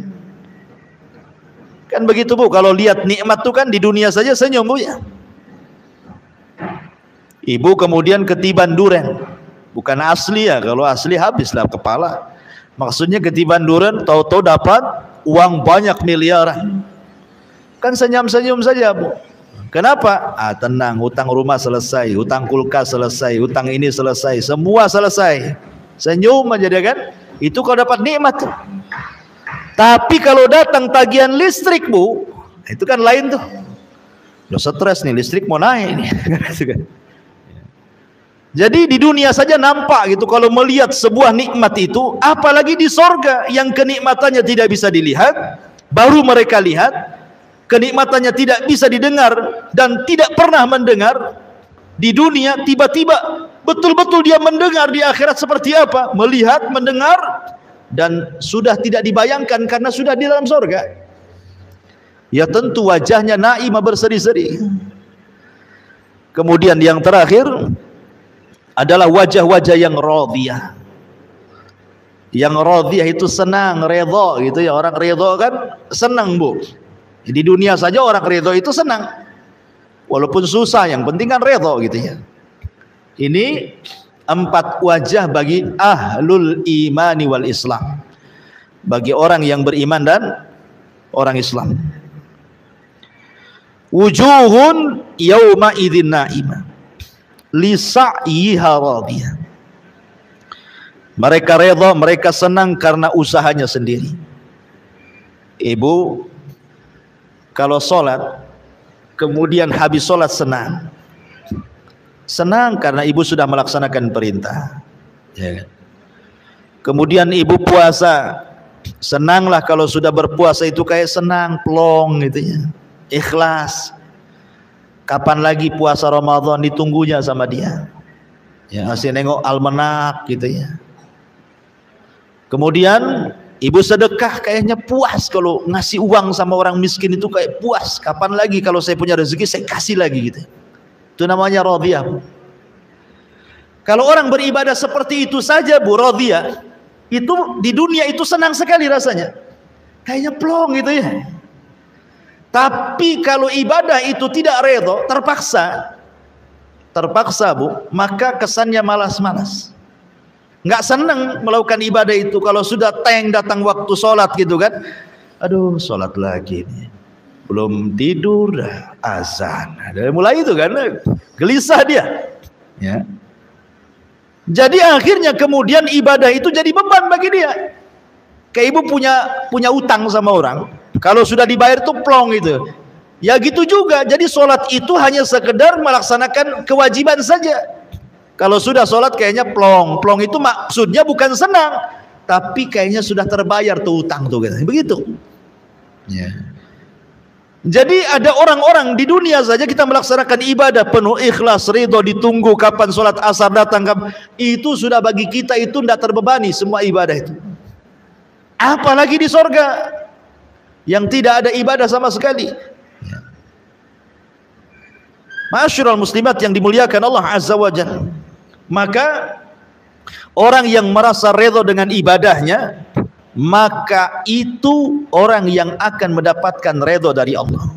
Kan begitu Bu, kalau lihat nikmat tuh kan di dunia saja senyum Bu ya. Ibu kemudian ketiban duren, bukan asli ya, kalau asli habislah kepala. Maksudnya ketiban duren, tahu-tahu dapat uang banyak miliaran. Kan senyum-senyum saja Bu. Kenapa? Tenang, hutang rumah selesai, hutang kulkas selesai, hutang ini selesai, semua selesai. Senyum aja dia kan. Itu kalau dapat nikmat. Tapi kalau datang tagihan listrik, Bu, itu kan lain tuh. Udah stres nih, listrik mau naik nih. Jadi di dunia saja nampak gitu kalau melihat sebuah nikmat itu, apalagi di sorga yang kenikmatannya tidak bisa dilihat, baru mereka lihat, kenikmatannya tidak bisa didengar dan tidak pernah mendengar. Di dunia tiba-tiba betul-betul dia mendengar, di akhirat seperti apa? Melihat, mendengar, dan sudah tidak dibayangkan karena sudah di dalam sorga. Ya tentu wajahnya naimah berseri-seri. Kemudian yang terakhir adalah wajah-wajah yang radhiyah. Yang radhiyah itu senang, redha gitu ya. Orang redha kan senang, Bu. Di dunia saja orang redha itu senang. Walaupun susah, yang penting kan redha gitu ya. Ini 4 wajah bagi ahlul imani wal Islam. Bagi orang yang beriman dan orang Islam. Wujuhun yauma idzin naimah li sa'yiha radiyah. Mereka redha, mereka senang karena usahanya sendiri. Ibu kalau sholat kemudian habis sholat senang karena ibu sudah melaksanakan perintah, ya. Kemudian ibu puasa, senanglah kalau sudah berpuasa itu kayak senang plong gitu ya, ikhlas. Kapan lagi puasa Ramadan ditunggunya sama dia, ya, masih nengok almanak gitu ya. Kemudian ibu sedekah kayaknya puas, kalau ngasih uang sama orang miskin itu kayak puas. Kapan lagi kalau saya punya rezeki saya kasih lagi gitu. Itu namanya radhiyah. Kalau orang beribadah seperti itu saja, Bu, radhiyah, itu di dunia itu senang sekali rasanya. Kayaknya plong gitu ya. Tapi kalau ibadah itu tidak redha, terpaksa, Bu, maka kesannya malas-malas. Nggak senang melakukan ibadah itu. Kalau sudah datang waktu sholat gitu kan, aduh sholat lagi nih, belum tidur azan. Dari mulai itu kan gelisah dia, ya. Jadi akhirnya kemudian ibadah itu jadi beban bagi dia. Kayak ibu punya utang sama orang, kalau sudah dibayar tuh plong itu. Ya gitu juga. Jadi sholat itu hanya sekedar melaksanakan kewajiban saja. Kalau sudah sholat kayaknya plong. Plong itu maksudnya bukan senang, tapi kayaknya sudah terbayar tuh utang tuh, begitu. Ya. Jadi ada orang-orang di dunia saja kita melaksanakan ibadah penuh ikhlas, ridho, ditunggu kapan sholat asar datang, itu sudah bagi kita itu tidak terbebani semua ibadah itu. Apalagi di sorga yang tidak ada ibadah sama sekali. Ya. Ma'asyiral muslimat yang dimuliakan Allah Azza wa Jalla, maka orang yang merasa redha dengan ibadahnya, maka itu orang yang akan mendapatkan redha dari Allah.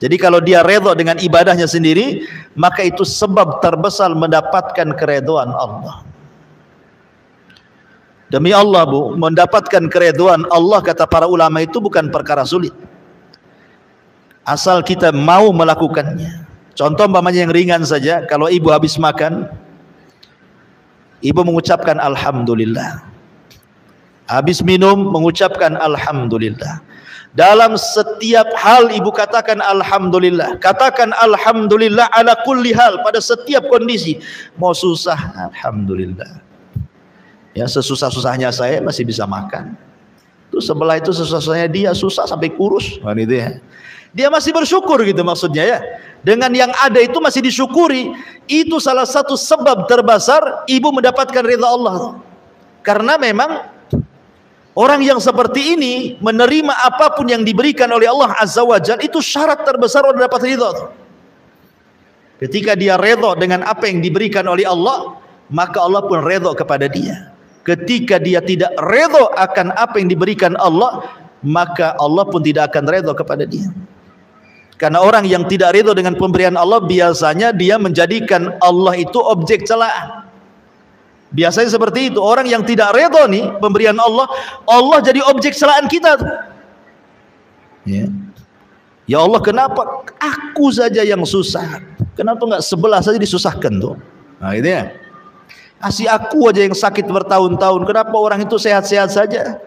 Jadi kalau dia redha dengan ibadahnya sendiri, maka itu sebab terbesar mendapatkan keredhaan Allah. Demi Allah, Bu, mendapatkan keredhaan Allah, kata para ulama, itu bukan perkara sulit, asal kita mau melakukannya. Contoh umpamanya yang ringan saja, kalau ibu habis makan, ibu mengucapkan alhamdulillah. Habis minum mengucapkan alhamdulillah. Dalam setiap hal ibu katakan alhamdulillah. Katakan alhamdulillah ala kulli hal, pada setiap kondisi. Mau susah, alhamdulillah. Ya, sesusah-susahnya saya masih bisa makan. Terus sebelah itu sesusah-susahnya dia susah sampai kurus, gitu ya. Dia masih bersyukur gitu maksudnya ya. Dengan yang ada itu masih disyukuri. Itu salah satu sebab terbesar ibu mendapatkan ridha Allah. Karena memang orang yang seperti ini menerima apapun yang diberikan oleh Allah Azza wa Jalla, itu syarat terbesar untuk dapat ridha. Ketika dia ridha dengan apa yang diberikan oleh Allah, maka Allah pun ridha kepada dia. Ketika dia tidak ridha akan apa yang diberikan Allah, maka Allah pun tidak akan ridha kepada dia. Karena orang yang tidak ridha dengan pemberian Allah, biasanya dia menjadikan Allah itu objek celaan. Biasanya seperti itu. Orang yang tidak ridha nih pemberian Allah, Allah jadi objek celaan kita. Ya. Ya Allah, kenapa aku saja yang susah? Kenapa enggak sebelah saja disusahkan tuh? Nah, itu ya. Kasih aku aja yang sakit bertahun-tahun. Kenapa orang itu sehat-sehat saja?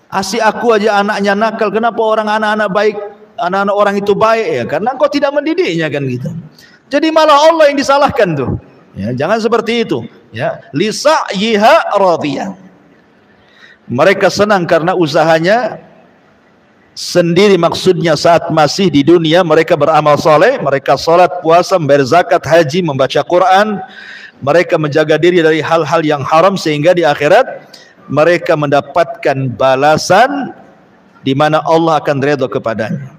Kasih aku aja anaknya nakal. Kenapa orang anak-anak baik, anak-anak orang itu baik ya? Karena engkau tidak mendidiknya kan gitu. Jadi malah Allah yang disalahkan tuh. Ya, jangan seperti itu. Ya, lisa'yiha radiyah. Mereka senang karena usahanya sendiri, maksudnya saat masih di dunia mereka beramal soleh, mereka salat, puasa, membayar zakat, haji, membaca Quran, mereka menjaga diri dari hal-hal yang haram sehingga di akhirat mereka mendapatkan balasan di mana Allah akan redha kepadanya.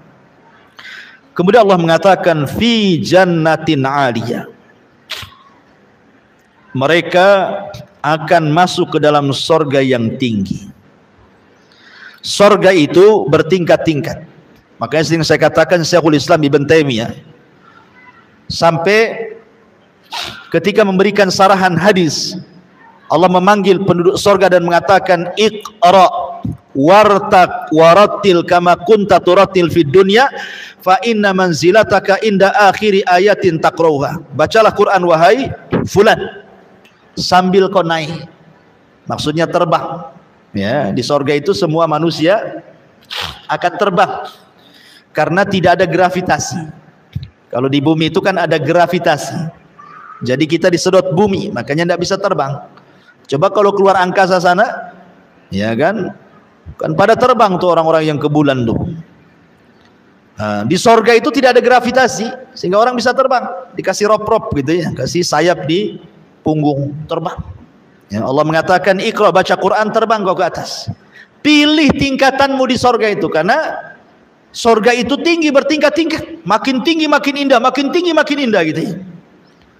Kemudian Allah mengatakan fi jannatin 'aliyah. Mereka akan masuk ke dalam sorga yang tinggi. Sorga itu bertingkat-tingkat. Makanya sering saya katakan Syekhul Islam Ibn Taimiyah sampai ketika memberikan sarahan hadis, Allah memanggil penduduk sorga dan mengatakan iqra wartaq warattil kama kunta turattil fid dunya fa inna manzilataka inda akhiri ayatin taqrauha. Bacalah Quran wahai fulan sambil kau naik, maksudnya terbang. Ya, di sorga itu semua manusia akan terbang karena tidak ada gravitasi. Kalau di bumi itu kan ada gravitasi, jadi kita disedot bumi, makanya tidak bisa terbang. Coba kalau keluar angkasa sana, ya kan pada terbang tuh orang-orang yang ke bulan tuh. Nah, di sorga itu tidak ada gravitasi sehingga orang bisa terbang, dikasih rop-rop gitu ya, kasih sayap di punggung, terbang. Ya, Allah mengatakan Iqra, baca Quran, terbang kau ke atas. Pilih tingkatanmu di sorga itu, karena sorga itu tinggi, bertingkat-tingkat, makin tinggi makin indah, makin tinggi makin indah gitu ya.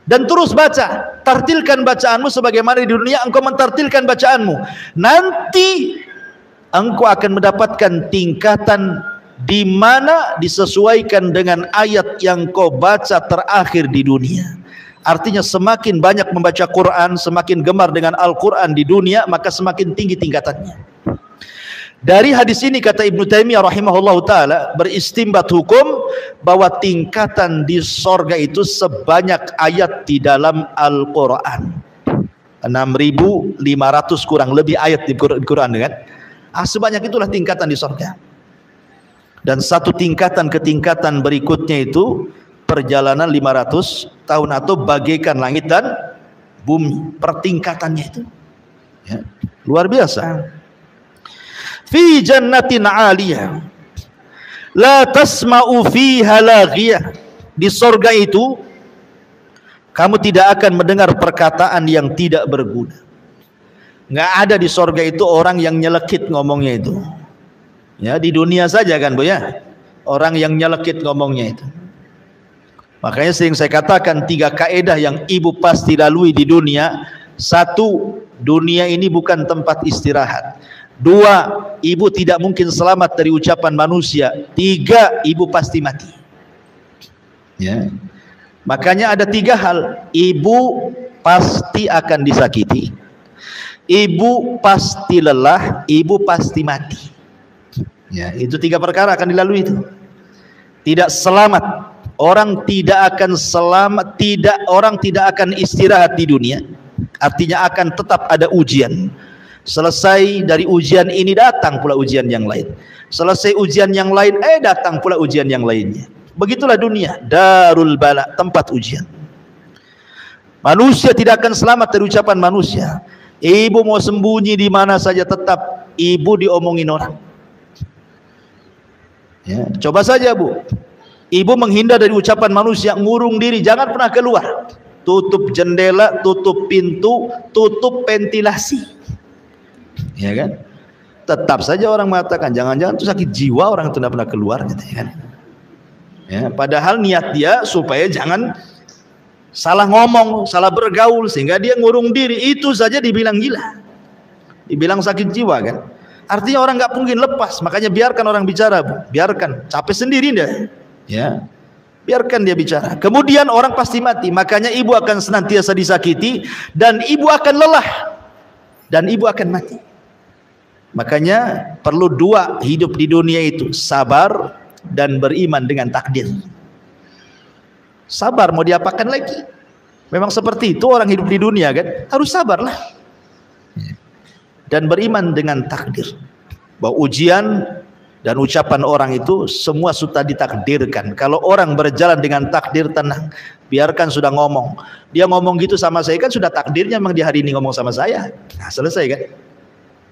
Dan terus baca, tartilkan bacaanmu sebagaimana di dunia engkau mentartilkan bacaanmu. Nanti engkau akan mendapatkan tingkatan di mana disesuaikan dengan ayat yang kau baca terakhir di dunia. Artinya semakin banyak membaca Quran, semakin gemar dengan Al-Quran di dunia, maka semakin tinggi tingkatannya. Dari hadis ini kata Ibnu Taimiyah rahimahullahu taala beristimbat hukum bahwa tingkatan di sorga itu sebanyak ayat di dalam Al-Quran. 6.500 kurang lebih ayat di Quran kan? Sebanyak itulah tingkatan di sorga. Dan satu tingkatan ke tingkatan berikutnya itu perjalanan 500 tahun atau bagaikan langit dan bumi, pertingkatannya itu ya, luar biasa. Fi jannatin 'aliyah la tasma'u fiha laghiyah. Di sorga itu kamu tidak akan mendengar perkataan yang tidak berguna. Nggak ada di sorga itu orang yang nyelekit ngomongnya itu. Ya, di dunia saja kan Bu ya, orang yang nyelekit ngomongnya itu. Makanya sering saya katakan 3 kaedah yang ibu pasti lalui di dunia. 1, dunia ini bukan tempat istirahat. 2, ibu tidak mungkin selamat dari ucapan manusia. 3, ibu pasti mati. Ya. Makanya ada 3 hal. Ibu pasti akan disakiti, ibu pasti lelah, ibu pasti mati. Ya, itu 3 perkara akan dilalui itu. Tidak selamat. Orang tidak akan selamat, orang tidak akan istirahat di dunia. Artinya akan tetap ada ujian. Selesai dari ujian ini datang pula ujian yang lain. Selesai ujian yang lain, datang pula ujian yang lainnya. Begitulah dunia, darul bala, tempat ujian. Manusia tidak akan selamat dari ucapan manusia. Ibu mau sembunyi di mana saja tetap ibu diomongin orang. Ya, coba saja Bu. Ibu menghindar dari ucapan manusia, ngurung diri, jangan pernah keluar. Tutup jendela, tutup pintu, tutup ventilasi. Ya kan? Tetap saja orang mengatakan, jangan-jangan itu sakit jiwa orang itu tidak pernah keluar gitu ya kan. Ya, padahal niat dia supaya jangan salah ngomong, salah bergaul, sehingga dia ngurung diri. Itu saja dibilang gila, dibilang sakit jiwa kan. Artinya orang nggak mungkin lepas. Makanya biarkan orang bicara Bu, biarkan, capek sendiri dia. Ya, biarkan dia bicara. Kemudian orang pasti mati. Makanya ibu akan senantiasa disakiti, dan ibu akan lelah, dan ibu akan mati. Makanya perlu dua hidup di dunia itu, sabar dan beriman dengan takdir. Sabar mau diapakan lagi? Memang seperti itu orang hidup di dunia kan, harus sabarlah. Dan beriman dengan takdir, bahwa ujian dan ucapan orang itu semua sudah ditakdirkan. Kalau orang berjalan dengan takdir, tenang, biarkan sudah ngomong. Dia ngomong gitu sama saya kan sudah takdirnya memang di hari ini ngomong sama saya. Nah, selesai kan?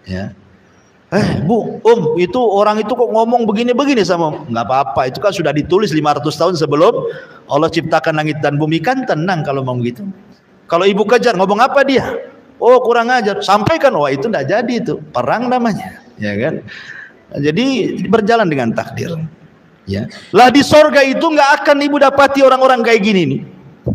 Ya. Bu, itu orang itu kok ngomong begini-begini sama, nggak apa-apa, itu kan sudah ditulis 500 tahun sebelum Allah ciptakan langit dan bumi, kan tenang kalau ngomong gitu. Kalau ibu kejar, ngomong apa dia? Oh, kurang ajar, sampaikan. Wah, itu enggak jadi, itu perang namanya, ya kan? Jadi berjalan dengan takdir, ya. Lah di sorga itu enggak akan ibu dapati orang-orang kayak gini nih.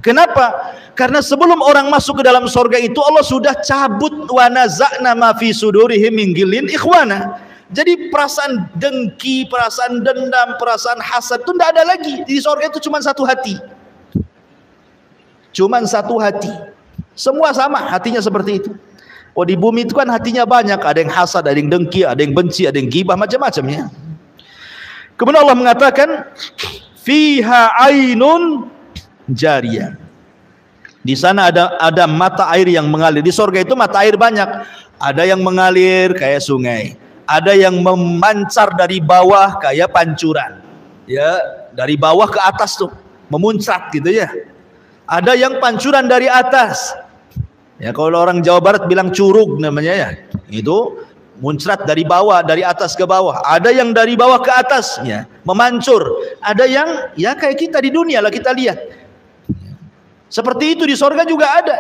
Kenapa? Karena sebelum orang masuk ke dalam sorga itu Allah sudah cabut wa naza'na ma fi sudurihim min ghillin ikhwana. Jadi perasaan dengki, perasaan dendam, perasaan hasad itu enggak ada lagi. Di sorga itu cuma satu hati. Cuman satu hati. Semua sama hatinya seperti itu. Oh, di bumi itu kan hatinya banyak, ada yang hasad, ada yang dengki, ada yang benci, ada yang gibah, macam-macamnya. Kemudian Allah mengatakan fiha ainun jariyah. Di sana ada mata air yang mengalir. Di sorga itu mata air banyak. Ada yang mengalir kayak sungai, ada yang memancar dari bawah kayak pancuran. Ya, dari bawah ke atas tuh, memuncrat gitu ya. Ada yang pancuran dari atas. Ya, kalau orang Jawa Barat bilang curug namanya ya. Itu muncrat dari bawah, dari atas ke bawah. Ada yang dari bawah ke atas, ya, memancur. Ada yang ya kayak kita di dunia lah, kita lihat. Seperti itu di sorga juga ada.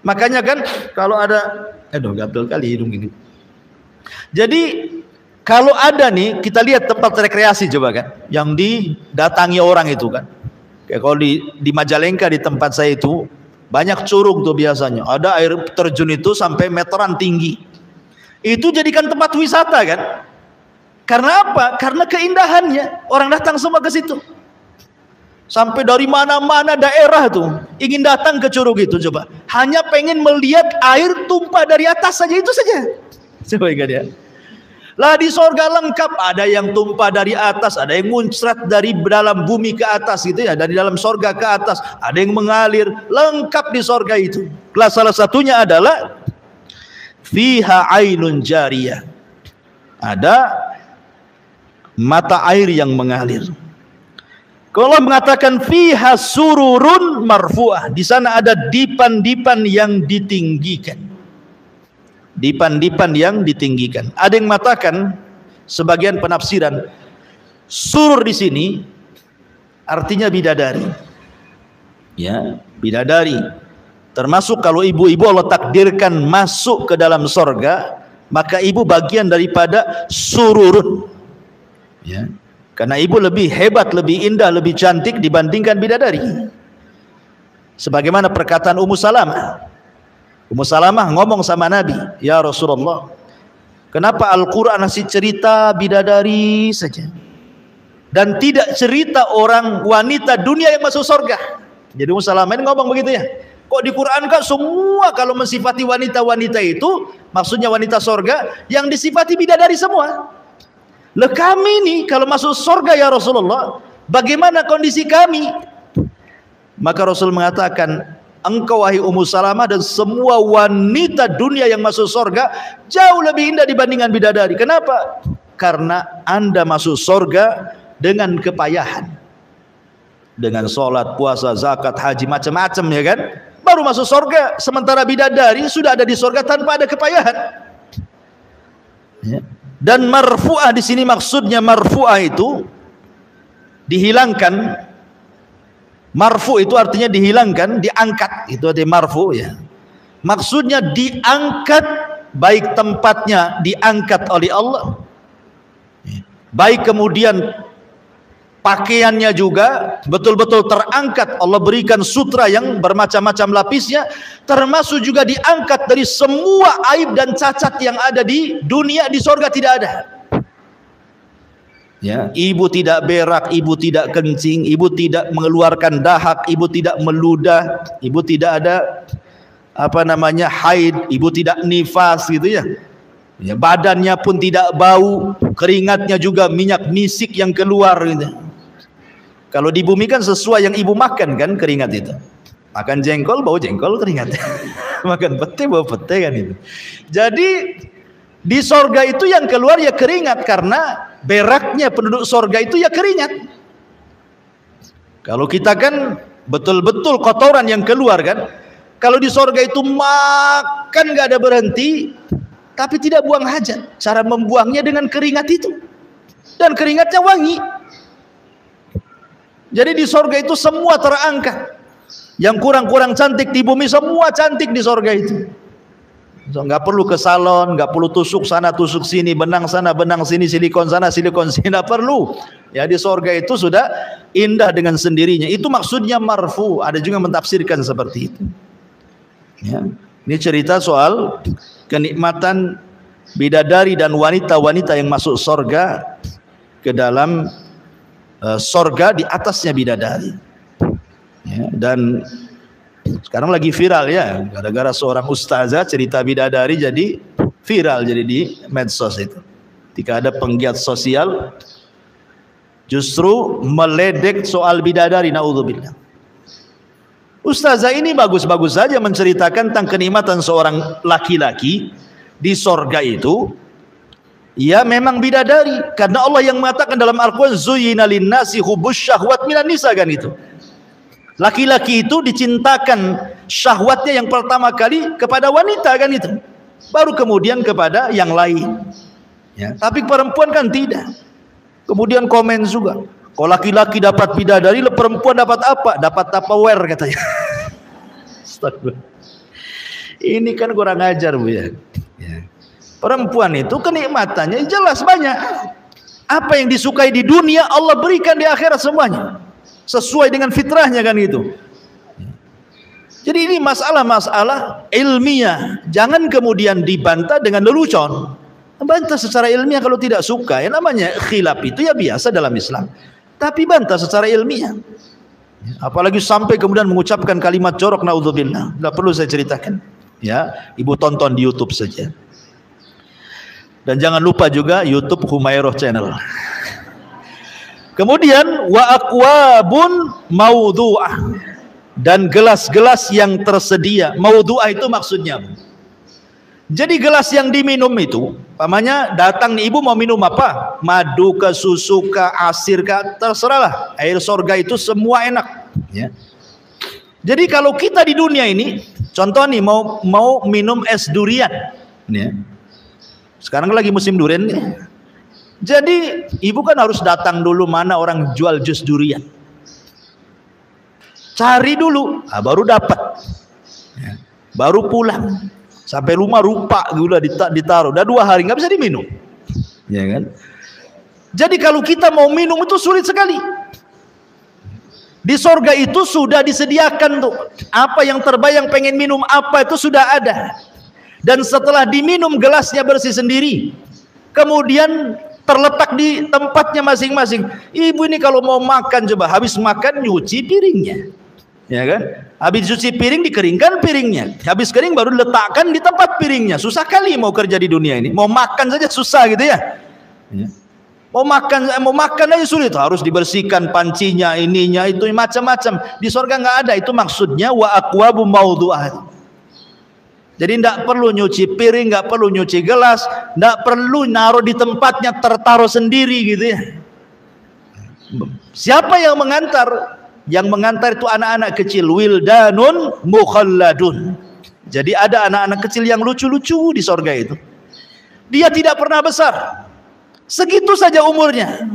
Makanya kan kalau ada, gatel kali hidung ini. Jadi kalau ada nih, kita lihat tempat rekreasi coba kan, yang didatangi orang itu kan. Kayak kalau di Majalengka di tempat saya itu banyak curug tuh biasanya. Ada air terjun itu sampai meteran tinggi. Itu jadikan tempat wisata kan? Karena apa? Karena keindahannya. Orang datang semua ke situ. Sampai dari mana-mana daerah tuh ingin datang ke curug itu coba. Hanya pengen melihat air tumpah dari atas saja, itu saja. Coba ingat ya. Lah di sorga lengkap, ada yang tumpah dari atas, ada yang muncrat dari dalam bumi ke atas gitu ya, dari dalam sorga ke atas, ada yang mengalir, lengkap di sorga itu. Kelas salah satunya adalah fiha ainun jariyah. Ada mata air yang mengalir. Kalau Allah mengatakan fiha sururun marfu'ah, di sana ada dipan-dipan yang ditinggikan. Dipan-dipan yang ditinggikan. Ada yang mengatakan, sebagian penafsiran, surur di sini artinya bidadari. Ya, bidadari. Termasuk kalau ibu-ibu Allah takdirkan masuk ke dalam sorga, maka ibu bagian daripada sururun. Ya, karena ibu lebih hebat, lebih indah, lebih cantik dibandingkan bidadari. Sebagaimana perkataan Ummu Salamah. Ummu Salamah ngomong sama Nabi, ya Rasulullah, kenapa Al-Quran masih cerita bidadari saja dan tidak cerita orang wanita dunia yang masuk surga? Jadi Ummu Salamah ini ngomong begitu ya. Kok di Quran kan semua kalau mensifati wanita-wanita itu maksudnya wanita surga, yang disifati bidadari semua. Lah kami nih kalau masuk surga ya Rasulullah, bagaimana kondisi kami? Maka Rasul mengatakan, engkau wahai Ummu Salamah dan semua wanita dunia yang masuk surga jauh lebih indah dibandingkan bidadari. Kenapa? Karena Anda masuk surga dengan kepayahan, dengan sholat, puasa, zakat, haji, macam-macam ya kan, baru masuk surga. Sementara bidadari sudah ada di surga tanpa ada kepayahan ya. Dan marfu'ah di sini maksudnya, marfu'ah itu dihilangkan. Marfu itu artinya dihilangkan, diangkat, itu artinya marfu ya. Maksudnya diangkat, baik tempatnya diangkat oleh Allah, baik kemudian pakaiannya juga betul-betul terangkat. Allah berikan sutra yang bermacam-macam lapisnya, termasuk juga diangkat dari semua aib dan cacat yang ada di dunia. Di sorga tidak ada. Ya, ibu tidak berak, ibu tidak kencing, ibu tidak mengeluarkan dahak, ibu tidak meludah, ibu tidak ada haid, ibu tidak nifas gitu ya. Ya, badannya pun tidak bau, keringatnya juga minyak misik yang keluar gitu. Kalau di bumi kan sesuai yang ibu makan kan keringat itu. Makan jengkol bau jengkol keringat. Makan pete bau pete kan itu. Jadi di sorga itu yang keluar ya keringat, karena beraknya penduduk sorga itu ya keringat. Kalau kita kan betul-betul kotoran yang keluar kan. Kalau di sorga itu makan gak ada berhenti, tapi tidak buang hajat. Cara membuangnya dengan keringat itu, dan keringatnya wangi. Jadi di sorga itu semua terangkat. Yang kurang-kurang cantik di bumi semua cantik di sorga itu. Nggak perlu ke salon, nggak perlu tusuk sana tusuk sini, benang sana benang sini, silikon sana silikon sini, nggak perlu. Ya, di sorga itu sudah indah dengan sendirinya. Itu maksudnya marfu. Ada juga mentafsirkan seperti itu. Ya. Ini cerita soal kenikmatan bidadari dan wanita-wanita yang masuk sorga, ke dalam sorga di atasnya bidadari. Ya, dan sekarang lagi viral ya, gara-gara seorang ustazah cerita bidadari jadi viral, jadi di medsos itu. Ketika ada penggiat sosial justru meledek soal bidadari, naudzubillah. Ustazah ini bagus-bagus saja menceritakan tentang kenikmatan seorang laki-laki di sorga itu. Ya memang bidadari, karena Allah yang mengatakan dalam Al-Quran, zuyyina linnasi hubbus syahwat minan nisa, kan itu. Laki-laki itu dicintakan syahwatnya yang pertama kali kepada wanita, kan itu. Baru kemudian kepada yang lain. Ya, tapi perempuan kan tidak. Kemudian komen juga, kalau laki-laki dapat bidadari, perempuan dapat apa? Dapat Tupperware katanya. Astagfirullah. Ini kan kurang ajar, Bu ya. Ya. Perempuan itu kenikmatannya jelas banyak. Apa yang disukai di dunia Allah berikan di akhirat semuanya. Sesuai dengan fitrahnya kan gitu. Jadi ini masalah-masalah ilmiah. Jangan kemudian dibantah dengan lelucon. Bantah secara ilmiah kalau tidak suka. Ya namanya khilaf itu ya biasa dalam Islam. Tapi bantah secara ilmiah. Apalagi sampai kemudian mengucapkan kalimat jorok, naudzubillah. Tidak perlu saya ceritakan. Ya, ibu tonton di YouTube saja. Dan jangan lupa juga YouTube Humairah Channel. Kemudian wa aqwabun maudhu'ah, dan gelas-gelas yang tersedia. Maudhu'ah itu maksudnya, jadi gelas yang diminum itu, pamannya datang nih, ibu mau minum apa? Madu ke, susu ke, asir ke, terserahlah. Air sorga itu semua enak. Ya. Jadi kalau kita di dunia ini, contoh nih mau minum es durian. Ya. Sekarang lagi musim durian nih. Jadi ibu kan harus datang dulu mana orang jual jus durian. Cari dulu, baru dapat. Ya. Baru pulang. Sampai rumah rupa gula ditaruh. Udah 2 hari nggak bisa diminum. Ya kan? Jadi kalau kita mau minum itu sulit sekali. Di sorga itu sudah disediakan tuh. Apa yang terbayang pengen minum apa itu sudah ada. Dan setelah diminum gelasnya bersih sendiri. Kemudian terletak di tempatnya masing-masing. Ibu ini kalau mau makan, coba habis makan nyuci piringnya. Ya kan? Habis cuci piring dikeringkan piringnya. Habis kering baru diletakkan di tempat piringnya. Susah kali mau kerja di dunia ini. Mau makan saja susah gitu ya. Ya. Mau makan aja sulit. Harus dibersihkan pancinya, ininya, itu macam-macam. Di surga nggak ada. Itu maksudnya wa aqwabu maudhu'ah. Jadi tidak perlu nyuci piring, nggak perlu nyuci gelas, tidak perlu naruh di tempatnya, tertaruh sendiri gitu ya. Siapa yang mengantar? Yang mengantar itu anak-anak kecil, wildanun mukhalladun. Jadi ada anak-anak kecil yang lucu-lucu di sorga itu. Dia tidak pernah besar. Segitu saja umurnya.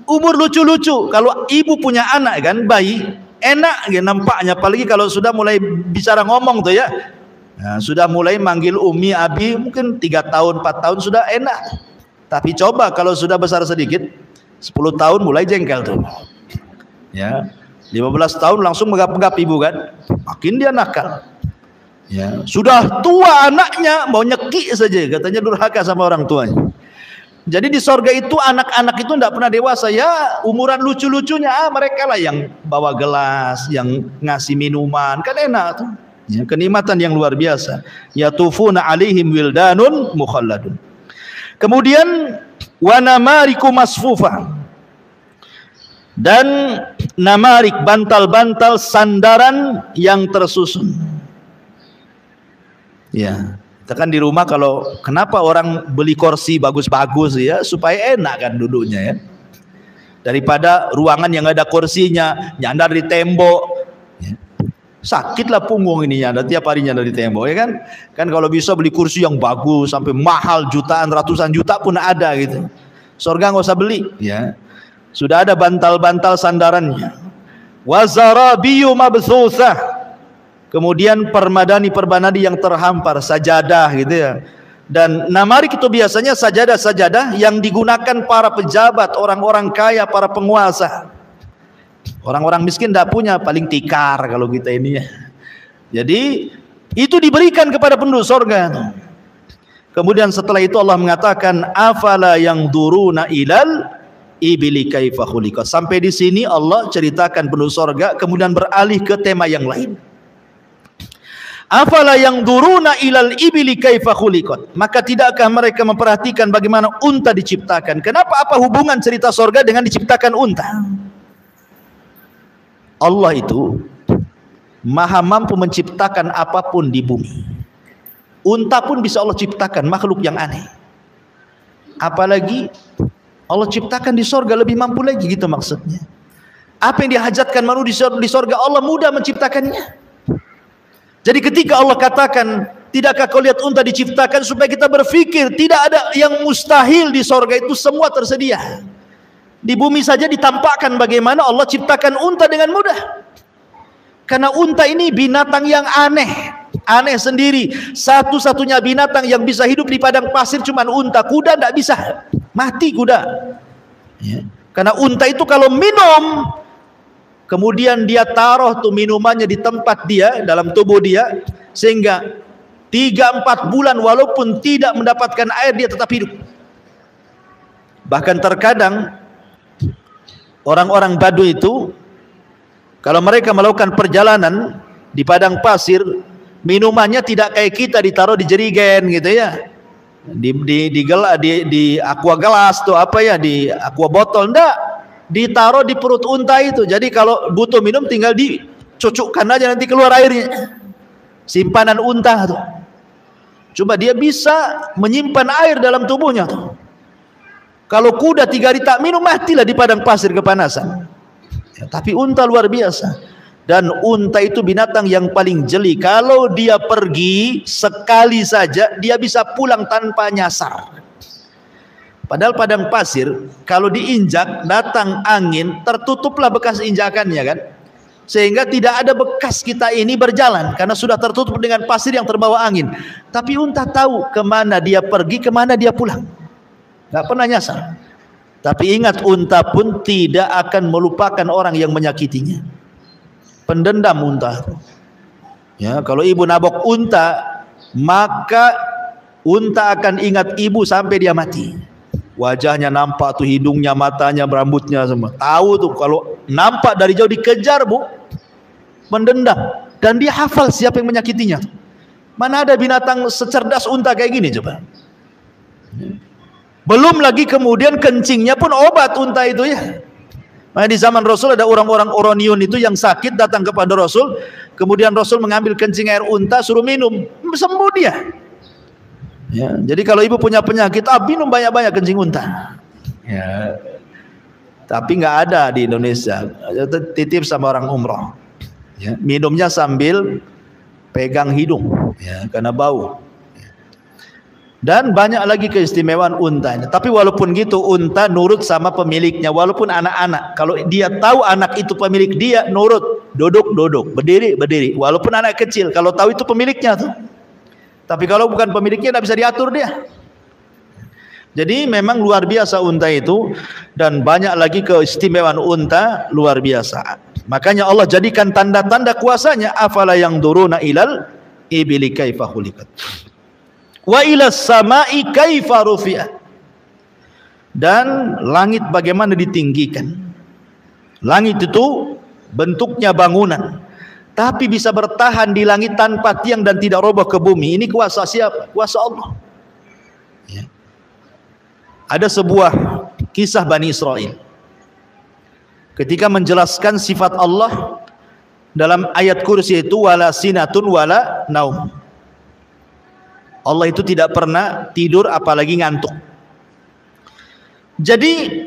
Umur lucu-lucu. Kalau ibu punya anak kan, bayi, enak ya nampaknya. Apalagi kalau sudah mulai bicara ngomong tuh ya. Nah, sudah mulai manggil umi, abi, mungkin 3 tahun, 4 tahun sudah enak. Tapi coba kalau sudah besar sedikit, 10 tahun mulai jengkel tuh. Ya. 15 tahun langsung megap-megap ibu kan, makin dia nakal. Ya, sudah tua anaknya mau nyekik saja, katanya durhaka sama orang tuanya. Jadi di sorga itu anak-anak itu tidak pernah dewasa ya, umuran lucu-lucunya mereka lah yang bawa gelas, yang ngasih minuman, kan enak tuh. Ya, kenikmatan yang luar biasa. Yatufuna alaihim wildanun mukhalladun. Kemudian wa namariku masfufa, dan namarik, bantal-bantal sandaran yang tersusun. Ya, kita kan di rumah kalau kenapa orang beli kursi bagus-bagus ya, supaya enak kan duduknya ya. Daripada ruangan yang ada kursinya nyandar di tembok, ya. Sakitlah punggung ini nyandar tiap hari nyandar di tembok ya kan. Kan kalau bisa beli kursi yang bagus sampai mahal jutaan, ratusan juta pun ada gitu. Surga nggak usah beli ya. Sudah ada bantal-bantal sandarannya. Wazarabiyu mabthusah, kemudian permadani yang terhampar, sajadah gitu ya. Dan namarik itu biasanya sajadah-sajadah yang digunakan para pejabat, orang-orang kaya, para penguasa. Orang-orang miskin tidak punya, paling tikar kalau kita ini ya. Jadi itu diberikan kepada penduduk surga. Kemudian setelah itu Allah mengatakan afala yang duruna ilal ibili kaifa khuliqat. Sampai di sini Allah ceritakan penduduk surga, kemudian beralih ke tema yang lain. Afala yang duruna ilal ibili kaifa khuliqat. Maka tidakkah mereka memperhatikan bagaimana unta diciptakan? Kenapa, apa hubungan cerita surga dengan diciptakan unta? Allah itu maha mampu menciptakan apapun di bumi. Unta pun bisa Allah ciptakan, makhluk yang aneh. Apalagi Allah ciptakan di surga, lebih mampu lagi gitu maksudnya. Apa yang dihajatkan manusia di surga, Allah mudah menciptakannya. Jadi ketika Allah katakan, tidakkah kau lihat unta diciptakan, supaya kita berpikir tidak ada yang mustahil di surga, itu semua tersedia. Di bumi saja ditampakkan bagaimana Allah ciptakan unta dengan mudah. Karena unta ini binatang yang aneh, aneh sendiri. Satu-satunya binatang yang bisa hidup di padang pasir cuma unta. Kuda tidak bisa, mati kuda ya. Karena unta itu kalau minum, kemudian dia taruh tuh minumannya di tempat dia, dalam tubuh dia, sehingga 3-4 bulan walaupun tidak mendapatkan air, dia tetap hidup. Bahkan terkadang orang-orang Baduy itu kalau mereka melakukan perjalanan di padang pasir, minumannya tidak kayak kita ditaruh di jerigen gitu ya, di aqua gelas tuh apa ya, di aqua botol, enggak, ditaruh di perut unta itu. Jadi kalau butuh minum tinggal dicucukkan aja, nanti keluar airnya. Simpanan unta tuh. Coba dia bisa menyimpan air dalam tubuhnya tuh. Kalau kuda 3 hari tak minum, matilah di padang pasir kepanasan ya. Tapi unta luar biasa. Dan unta itu binatang yang paling jeli. Kalau dia pergi sekali saja, dia bisa pulang tanpa nyasar. Padahal padang pasir kalau diinjak, datang angin, tertutuplah bekas injakannya kan, sehingga tidak ada bekas kita ini berjalan karena sudah tertutup dengan pasir yang terbawa angin. Tapi unta tahu kemana dia pergi, kemana dia pulang, nggak pernah nyasar. Tapi ingat, unta pun tidak akan melupakan orang yang menyakitinya. Pendendam unta ya. Kalau ibu nabok unta, maka unta akan ingat ibu sampai dia mati. Wajahnya nampak tuh, hidungnya, matanya, rambutnya semua. Tahu tuh kalau nampak dari jauh dikejar bu, mendendam. Dan dia hafal siapa yang menyakitinya. Mana ada binatang secerdas unta kayak gini coba. Belum lagi kemudian kencingnya pun obat unta itu ya. Nah, di zaman Rasul ada orang-orang Oroniun itu yang sakit datang kepada Rasul. Kemudian Rasul mengambil kencing air unta, suruh minum, sembuh dia. Ya, jadi kalau ibu punya penyakit, minum banyak-banyak kencing unta. Ya, tapi nggak ada di Indonesia. Titip sama orang umroh. Ya, minumnya sambil pegang hidung, ya, karena bau. Dan banyak lagi keistimewaan untanya. Tapi walaupun gitu, unta nurut sama pemiliknya, walaupun anak-anak. Kalau dia tahu anak itu pemilik dia, nurut, duduk, berdiri. Walaupun anak kecil, kalau tahu itu pemiliknya tuh. Tapi kalau bukan pemiliknya, tidak bisa diatur dia. Jadi memang luar biasa unta itu, dan banyak lagi keistimewaan unta luar biasa. Makanya Allah jadikan tanda-tanda kuasanya. Afala yang duruna ilal ibili kaifa khuliqat. Wa ilas samai kaifa rufi'at. Dan langit bagaimana ditinggikan. Langit itu bentuknya bangunan, tapi bisa bertahan di langit tanpa tiang dan tidak roboh ke bumi. Ini kuasa siapa? Kuasa Allah ya. Ada sebuah kisah Bani Israel ketika menjelaskan sifat Allah dalam ayat kursi itu, wala sinatun wala naum. Allah itu tidak pernah tidur apalagi ngantuk. Jadi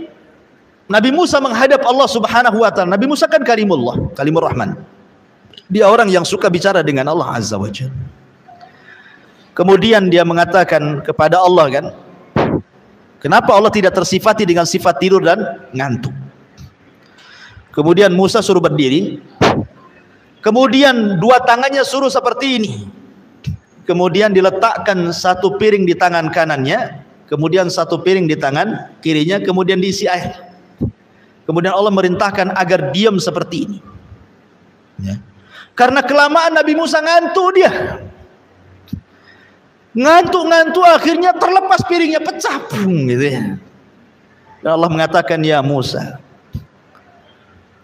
Nabi Musa menghadap Allah Subhanahu wa taala. Nabi Musa kan kalimullah, kalimur rahman. Dia orang yang suka bicara dengan Allah Azza wa Jalla. Kemudian dia mengatakan kepada Allah kan, kenapa Allah tidak tersifati dengan sifat tidur dan ngantuk? Kemudian Musa suruh berdiri. Kemudian dua tangannya suruh seperti ini. Kemudian diletakkan satu piring di tangan kanannya, kemudian satu piring di tangan kirinya, kemudian diisi air. Kemudian Allah merintahkan agar diam seperti ini. Ya. Karena kelamaan Nabi Musa ngantuk dia. Ngantuk akhirnya terlepas piringnya, pecah gitu ya. Dan Allah mengatakan, ya Musa,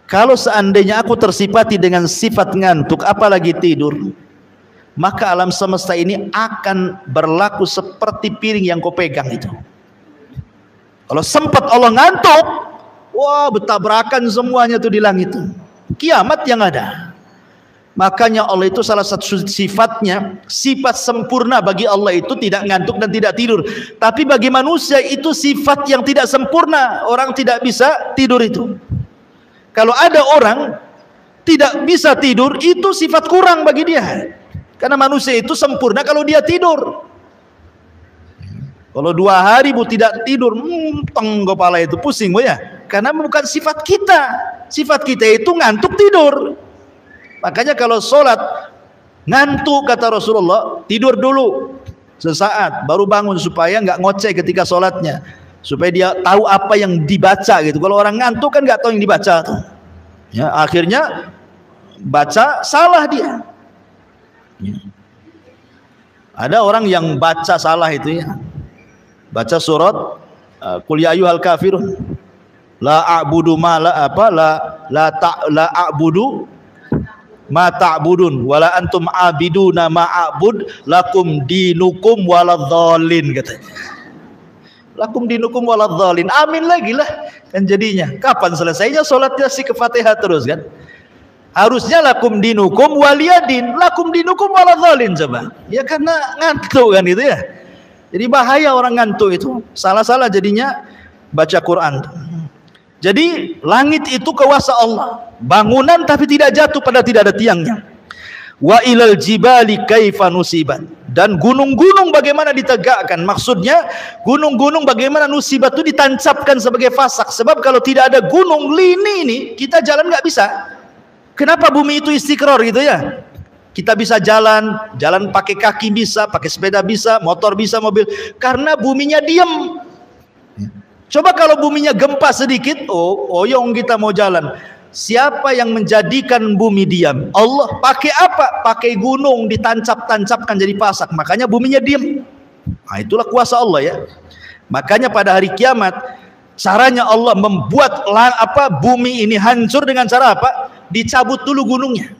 kalau seandainya aku tersifati dengan sifat ngantuk apalagi tidur, maka alam semesta ini akan berlaku seperti piring yang kau pegang itu. Kalau sempat Allah ngantuk, wah bertabrakan semuanya tuh di langit itu. Kiamat yang ada. Makanya Allah itu salah satu sifatnya, sifat sempurna bagi Allah itu tidak ngantuk dan tidak tidur. Tapi bagi manusia itu sifat yang tidak sempurna. Orang tidak bisa tidur itu. Kalau ada orang tidak bisa tidur, itu sifat kurang bagi dia. Karena manusia itu sempurna kalau dia tidur. Kalau 2 hari bu tidak tidur, teng kepala itu pusing bu ya. Karena bukan sifat kita. Sifat kita itu ngantuk tidur. Makanya kalau sholat ngantuk kata Rasulullah, tidur dulu sesaat baru bangun supaya nggak ngoceh ketika sholatnya, supaya dia tahu apa yang dibaca gitu. Kalau orang ngantuk kan nggak tahu yang dibaca tuh. Ya, akhirnya baca salah dia. Ya. Ada orang yang baca salah itu ya. Baca surat Qul ya ayyuhal kafirun. La a'budu ma la a'budu ma ta'budun wala antum abiduna ma a'bud lakum dinukum waladhdallin katanya. Lakum dinukum waladhdallin. Amin lagi lah kan jadinya. Kapan selesainya salatnya si ke Fatihah terus kan? Harusnya lakum dinukum waliyadin, lakum dinukum waladhdallin coba. Ya karena ngantuk kan itu ya. Jadi bahaya orang ngantuk itu. Salah-salah jadinya baca Quran. Jadi langit itu kuasa Allah, bangunan tapi tidak jatuh pada tidak ada tiangnya. Wa ilal jibali kaifa nusibat, dan gunung-gunung bagaimana ditegakkan. Maksudnya gunung-gunung bagaimana nusibat itu ditancapkan sebagai fasak. Sebab kalau tidak ada gunung lini ini kita jalan nggak bisa. Kenapa bumi itu istiqrar gitu ya? Kita bisa jalan pakai kaki bisa, pakai sepeda bisa, motor bisa, mobil, karena buminya diam. Coba kalau buminya gempa sedikit, oyong kita mau jalan. Siapa yang menjadikan bumi diam? Allah. Pakai apa? Pakai gunung ditancap-tancapkan jadi pasak. Makanya buminya diam. Nah, itulah kuasa Allah ya. Makanya pada hari kiamat caranya Allah membuat bumi ini hancur dengan cara apa? Dicabut dulu gunungnya.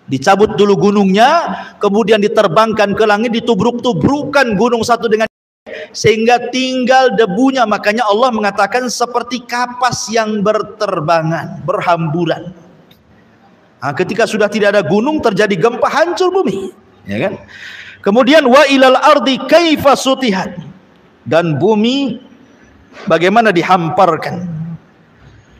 Dicabut dulu gunungnya, kemudian diterbangkan ke langit, ditubruk-tubrukan gunung satu dengan sehingga tinggal debunya. Makanya Allah mengatakan seperti kapas yang berterbangan, berhamburan. Nah, ketika sudah tidak ada gunung, terjadi gempa, hancur bumi, ya kan? Kemudian wa ilal ardi kaifa sutihat, dan bumi bagaimana dihamparkan.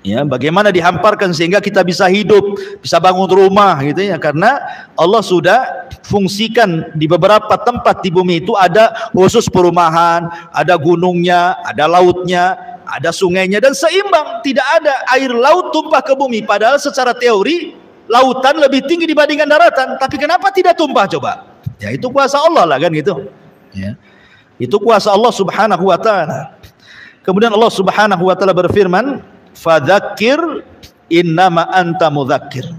Ya, bagaimana dihamparkan sehingga kita bisa hidup, bisa bangun rumah gitu ya, karena Allah sudah fungsikan di beberapa tempat di bumi itu ada khusus perumahan, ada gunungnya, ada lautnya, ada sungainya, dan seimbang. Tidak ada air laut tumpah ke bumi, padahal secara teori lautan lebih tinggi dibandingkan daratan. Tapi kenapa tidak tumpah coba? Ya itu kuasa Allah lah kan gitu. Ya. Itu kuasa Allah Subhanahu wa taala. Kemudian Allah Subhanahu wa taala berfirman, fadzakir innama anta mudzakir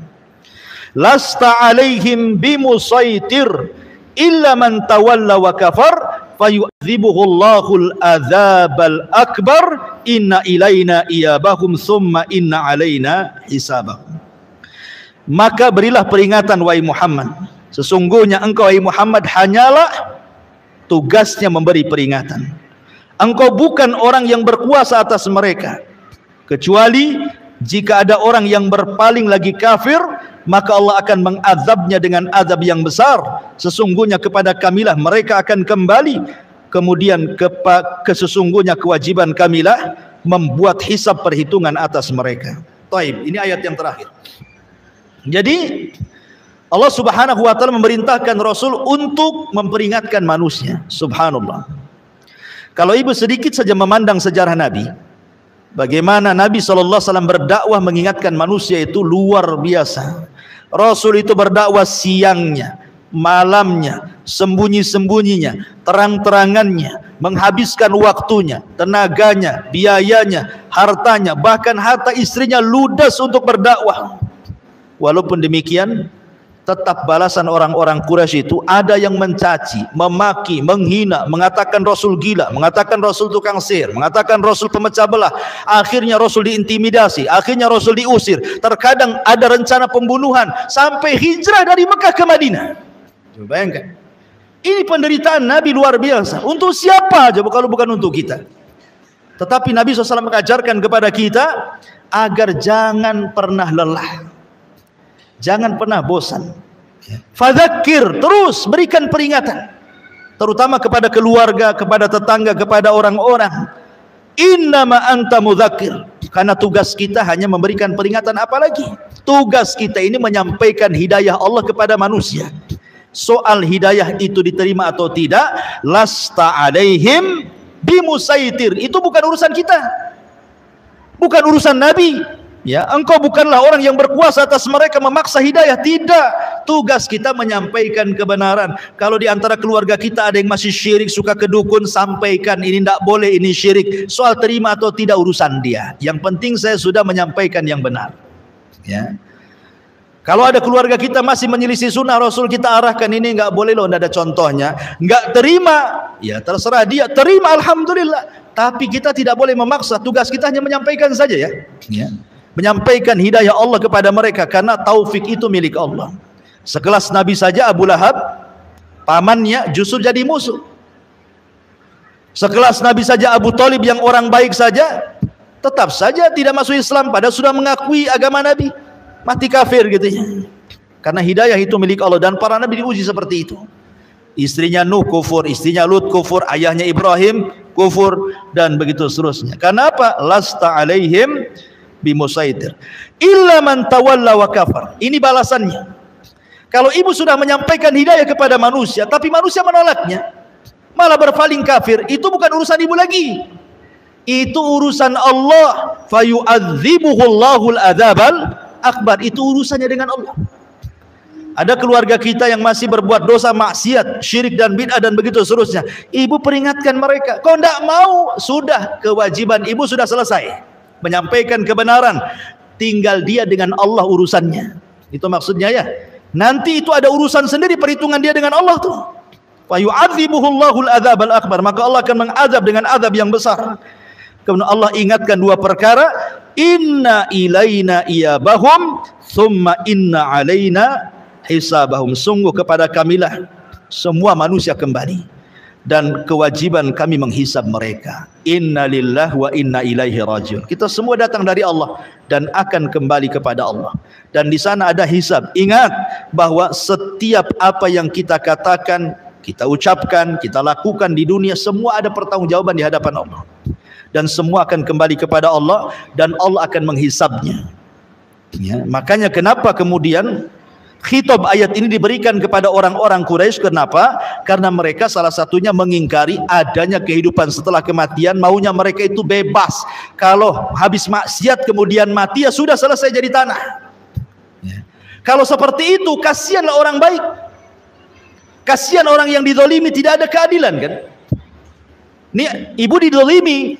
lasta alaihim bimusaitir illa man tawalla wa kafar fayu'dzibuhullahul adzabal akbar inna ilaina iyabahum summa inna alaina hisabahum. Maka berilah peringatan wahai Muhammad, sesungguhnya engkau wahai Muhammad hanyalah tugasnya memberi peringatan. engkau bukan orang yang berkuasa atas mereka, kecuali jika ada orang yang berpaling lagi kafir, maka Allah akan mengazabnya dengan azab yang besar. Sesungguhnya kepada kamilah mereka akan kembali. Kemudian sesungguhnya kewajiban kamilah membuat hisab perhitungan atas mereka. Taib, ini ayat yang terakhir. Jadi Allah Subhanahu wa taala memerintahkan Rasul untuk memperingatkan manusia. Subhanallah. Kalau ibu sedikit saja memandang sejarah Nabi, bagaimana Nabi SAW berdakwah mengingatkan manusia itu luar biasa. Rasul itu berdakwah siangnya, malamnya, sembunyi-sembunyinya, terang-terangannya, menghabiskan waktunya, tenaganya, biayanya, hartanya, bahkan harta istrinya ludas untuk berdakwah. Walaupun demikian, tetap balasan orang-orang Quraisy itu ada yang mencaci, memaki, menghina, mengatakan Rasul gila, mengatakan Rasul tukang sihir, mengatakan Rasul pemecah belah. Akhirnya Rasul diintimidasi, akhirnya Rasul diusir. Terkadang ada rencana pembunuhan sampai hijrah dari Mekah ke Madinah. Coba bayangkan. Ini penderitaan Nabi luar biasa. Untuk siapa coba kalau bukan untuk kita? Tetapi Nabi SAW mengajarkan kepada kita agar jangan pernah lelah, jangan pernah bosan. Fadzakir, terus berikan peringatan, terutama kepada keluarga, kepada tetangga, kepada orang-orang. Innama anta mudzakir, karena tugas kita hanya memberikan peringatan. Apalagi tugas kita ini menyampaikan hidayah Allah kepada manusia. Soal hidayah itu diterima atau tidak, lasta alaihim bimusaitir, itu bukan urusan kita, bukan urusan Nabi. Ya, engkau bukanlah orang yang berkuasa atas mereka memaksa hidayah. Tidak, tugas kita menyampaikan kebenaran. Kalau di antara keluarga kita ada yang masih syirik, suka ke dukun, sampaikan ini tidak boleh, ini syirik. Soal terima atau tidak urusan dia. Yang penting saya sudah menyampaikan yang benar. Ya. Kalau ada keluarga kita masih menyelisih sunnah Rasul, kita arahkan ini enggak boleh loh, enggak ada contohnya. Enggak terima, ya terserah dia. Terima, alhamdulillah. Tapi kita tidak boleh memaksa. Tugas kita hanya menyampaikan saja ya. Ya. Menyampaikan hidayah Allah kepada mereka, karena taufik itu milik Allah. Sekelas Nabi saja Abu Lahab, pamannya justru jadi musuh. Sekelas Nabi saja Abu Thalib yang orang baik saja, tetap saja tidak masuk Islam, padahal sudah mengakui agama Nabi, mati kafir gitu ya. Karena hidayah itu milik Allah, dan para Nabi diuji seperti itu. Istrinya Nuh kufur, istrinya Lut kufur, ayahnya Ibrahim kufur, dan begitu seterusnya. Karena apa? Lasta alaihim bimusaitir illa man tawalla wa kafar. Ini balasannya. Kalau ibu sudah menyampaikan hidayah kepada manusia, tapi manusia menolaknya, malah berpaling kafir, itu bukan urusan ibu lagi, itu urusan Allah. Fayu'adzibuhu Allahul adzabal akbar, itu urusannya dengan Allah. Ada keluarga kita yang masih berbuat dosa maksiat, syirik dan bid'ah dan begitu seterusnya, ibu peringatkan mereka. Kau tidak mau, sudah, kewajiban ibu sudah selesai, menyampaikan kebenaran. Tinggal dia dengan Allah urusannya. Itu maksudnya ya. Nanti itu ada urusan sendiri, perhitungan dia dengan Allah tuh. Wa yu'adzibuhu Allahul adzabal akbar, maka Allah akan mengazab dengan azab yang besar. Kemudian Allah ingatkan dua perkara, inna ilaina iyabahum thumma inna alaina hisabahum. Sungguh kepada kamilah semua manusia kembali, dan kewajiban kami menghisab mereka. Inna lillahi wa inna ilaihi rajiun. Kita semua datang dari Allah dan akan kembali kepada Allah, dan di sana ada hisab. Ingat bahwa setiap apa yang kita katakan, kita ucapkan, kita lakukan di dunia, semua ada pertanggungjawaban di hadapan Allah, dan semua akan kembali kepada Allah, dan Allah akan menghisabnya. Ya, makanya kenapa kemudian khitab ayat ini diberikan kepada orang-orang Quraisy. Kenapa? Karena mereka salah satunya mengingkari adanya kehidupan setelah kematian. Maunya mereka itu bebas. Kalau habis maksiat kemudian mati, ya sudah selesai jadi tanah. Ya. Kalau seperti itu, kasihanlah orang baik. Kasihan orang yang dizalimi, tidak ada keadilan kan? Nih, ibu dizalimi,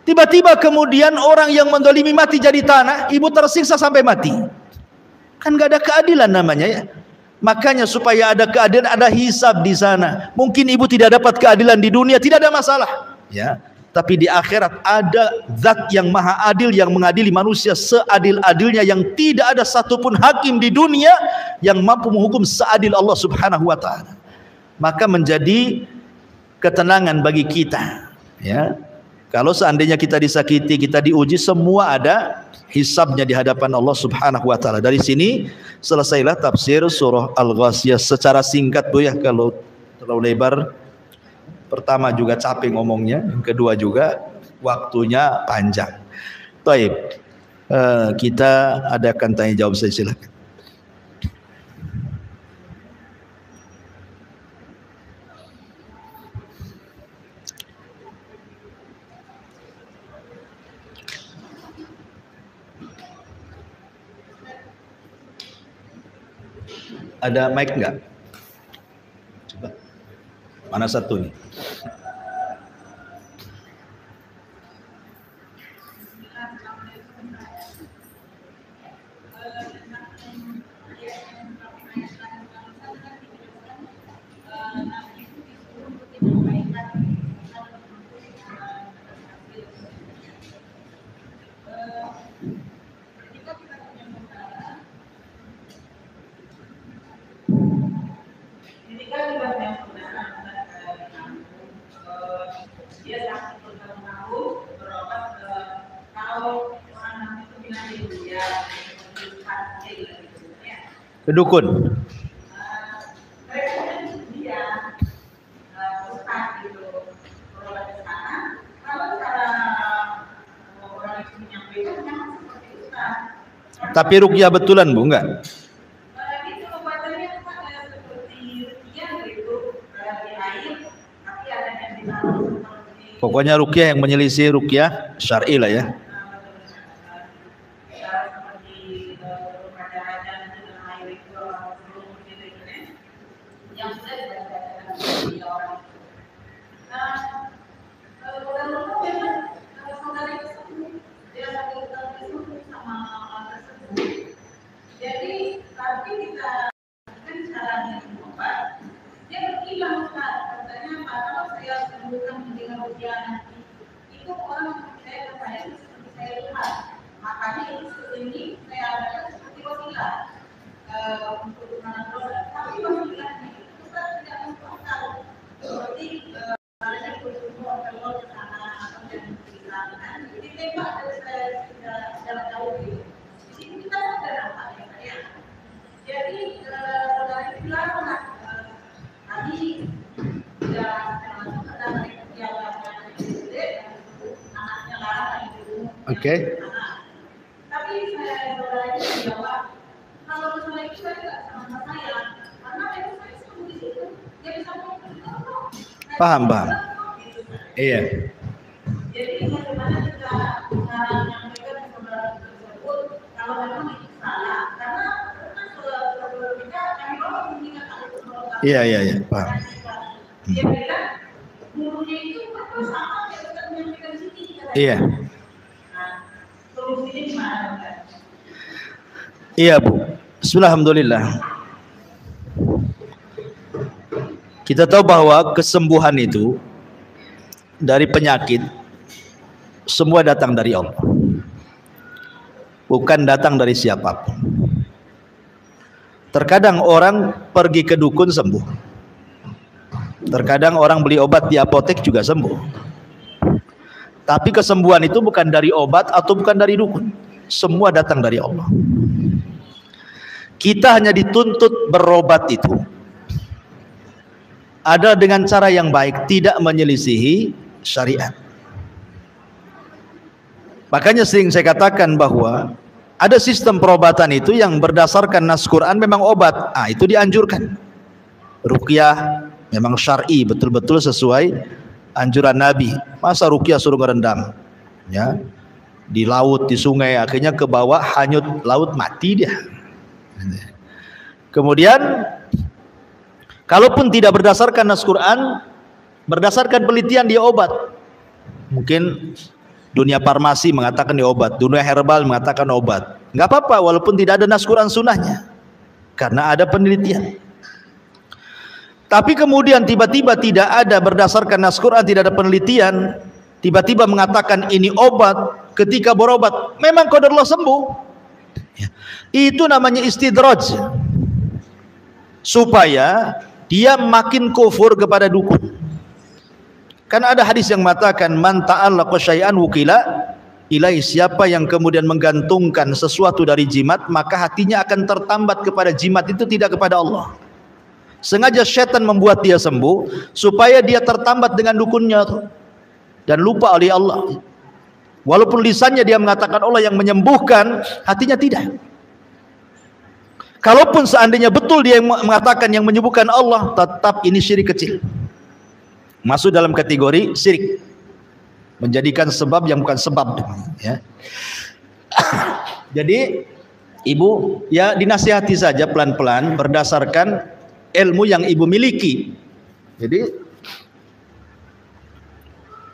tiba-tiba kemudian orang yang menzalimi mati jadi tanah, ibu tersiksa sampai mati. Kan gak ada keadilan namanya ya. Makanya supaya ada keadilan, ada hisab di sana. Mungkin ibu tidak dapat keadilan di dunia, tidak ada masalah ya. Tapi di akhirat ada zat yang maha adil, yang mengadili manusia seadil-adilnya, yang tidak ada satupun hakim di dunia yang mampu menghukum seadil Allah Subhanahu wa ta'ala. Maka menjadi ketenangan bagi kita Ya, kalau seandainya kita disakiti, kita diuji, semua ada hisabnya di hadapan Allah Subhanahu wa taala. Dari sini selesailah tafsir surah Al-Ghasyiyah secara singkat Bu ya, kalau terlalu lebar. Pertama juga capek ngomongnya, yang kedua juga waktunya panjang. Baik, kita adakan tanya jawab, saya silakan. Ada mic enggak? Coba. Mana satu nih? Kedukun. Tapi ruqyah betulan Bu, enggak? Pokoknya ruqyah yang menyelisih ruqyah syar'i lah ya. Oke. Tapi saya jawab, kalau misalnya itu saya tidak sama saya, karena itu saya selalu di situ, dia bisa ngomong. Paham. Iya. Jadi bagaimana kita menyampaikan saudara tersebut kalau memang itu salah, karena saudara kita kami bawa mengingatkan itu. Iya, paham. Dia bilang gurunya itu sama dia tidak menyampaikan sini. Iya. Iya Bu, bismillahirrahmanirrahim. Kita tahu bahwa kesembuhan itu dari penyakit semua datang dari Allah, bukan datang dari siapapun. Terkadang orang pergi ke dukun sembuh, terkadang orang beli obat di apotek juga sembuh. Tapi kesembuhan itu bukan dari obat atau bukan dari dukun, semua datang dari Allah. Kita hanya dituntut berobat itu ada dengan cara yang baik, tidak menyelisihi syariat. Makanya sering saya katakan bahwa ada sistem perobatan itu yang berdasarkan nas Quran memang obat, itu dianjurkan. Ruqyah memang syar'i, betul-betul sesuai anjuran Nabi. Masa ruqyah suruh ngerendam ya di laut, di sungai, akhirnya ke bawah hanyut laut, mati dia. Kemudian kalaupun tidak berdasarkan nas Quran, berdasarkan penelitian dia obat. Mungkin dunia farmasi mengatakan dia obat, dunia herbal mengatakan obat. Nggak apa-apa walaupun tidak ada nas Quran sunnahnya, karena ada penelitian. Tapi kemudian tiba-tiba tidak ada berdasarkan nas Quran, tidak ada penelitian, tiba-tiba mengatakan ini obat, ketika berobat memang qadarullah sembuh. Itu namanya istidraj, supaya dia makin kufur kepada dukun. Kan ada hadis yang mengatakan man ta'allaqa syai'an wukila ilai, siapa yang kemudian menggantungkan sesuatu dari jimat maka hatinya akan tertambat kepada jimat itu, tidak kepada Allah. Sengaja syaitan membuat dia sembuh supaya dia tertambat dengan dukunnya dan lupa oleh Allah. Walaupun lisannya dia mengatakan Allah yang menyembuhkan, hatinya tidak. Kalaupun seandainya betul dia mengatakan yang menyembuhkan Allah, tetap ini syirik kecil, masuk dalam kategori syirik, menjadikan sebab yang bukan sebab, ya. Jadi ibu ya dinasihati saja pelan-pelan berdasarkan ilmu yang ibu miliki. Jadi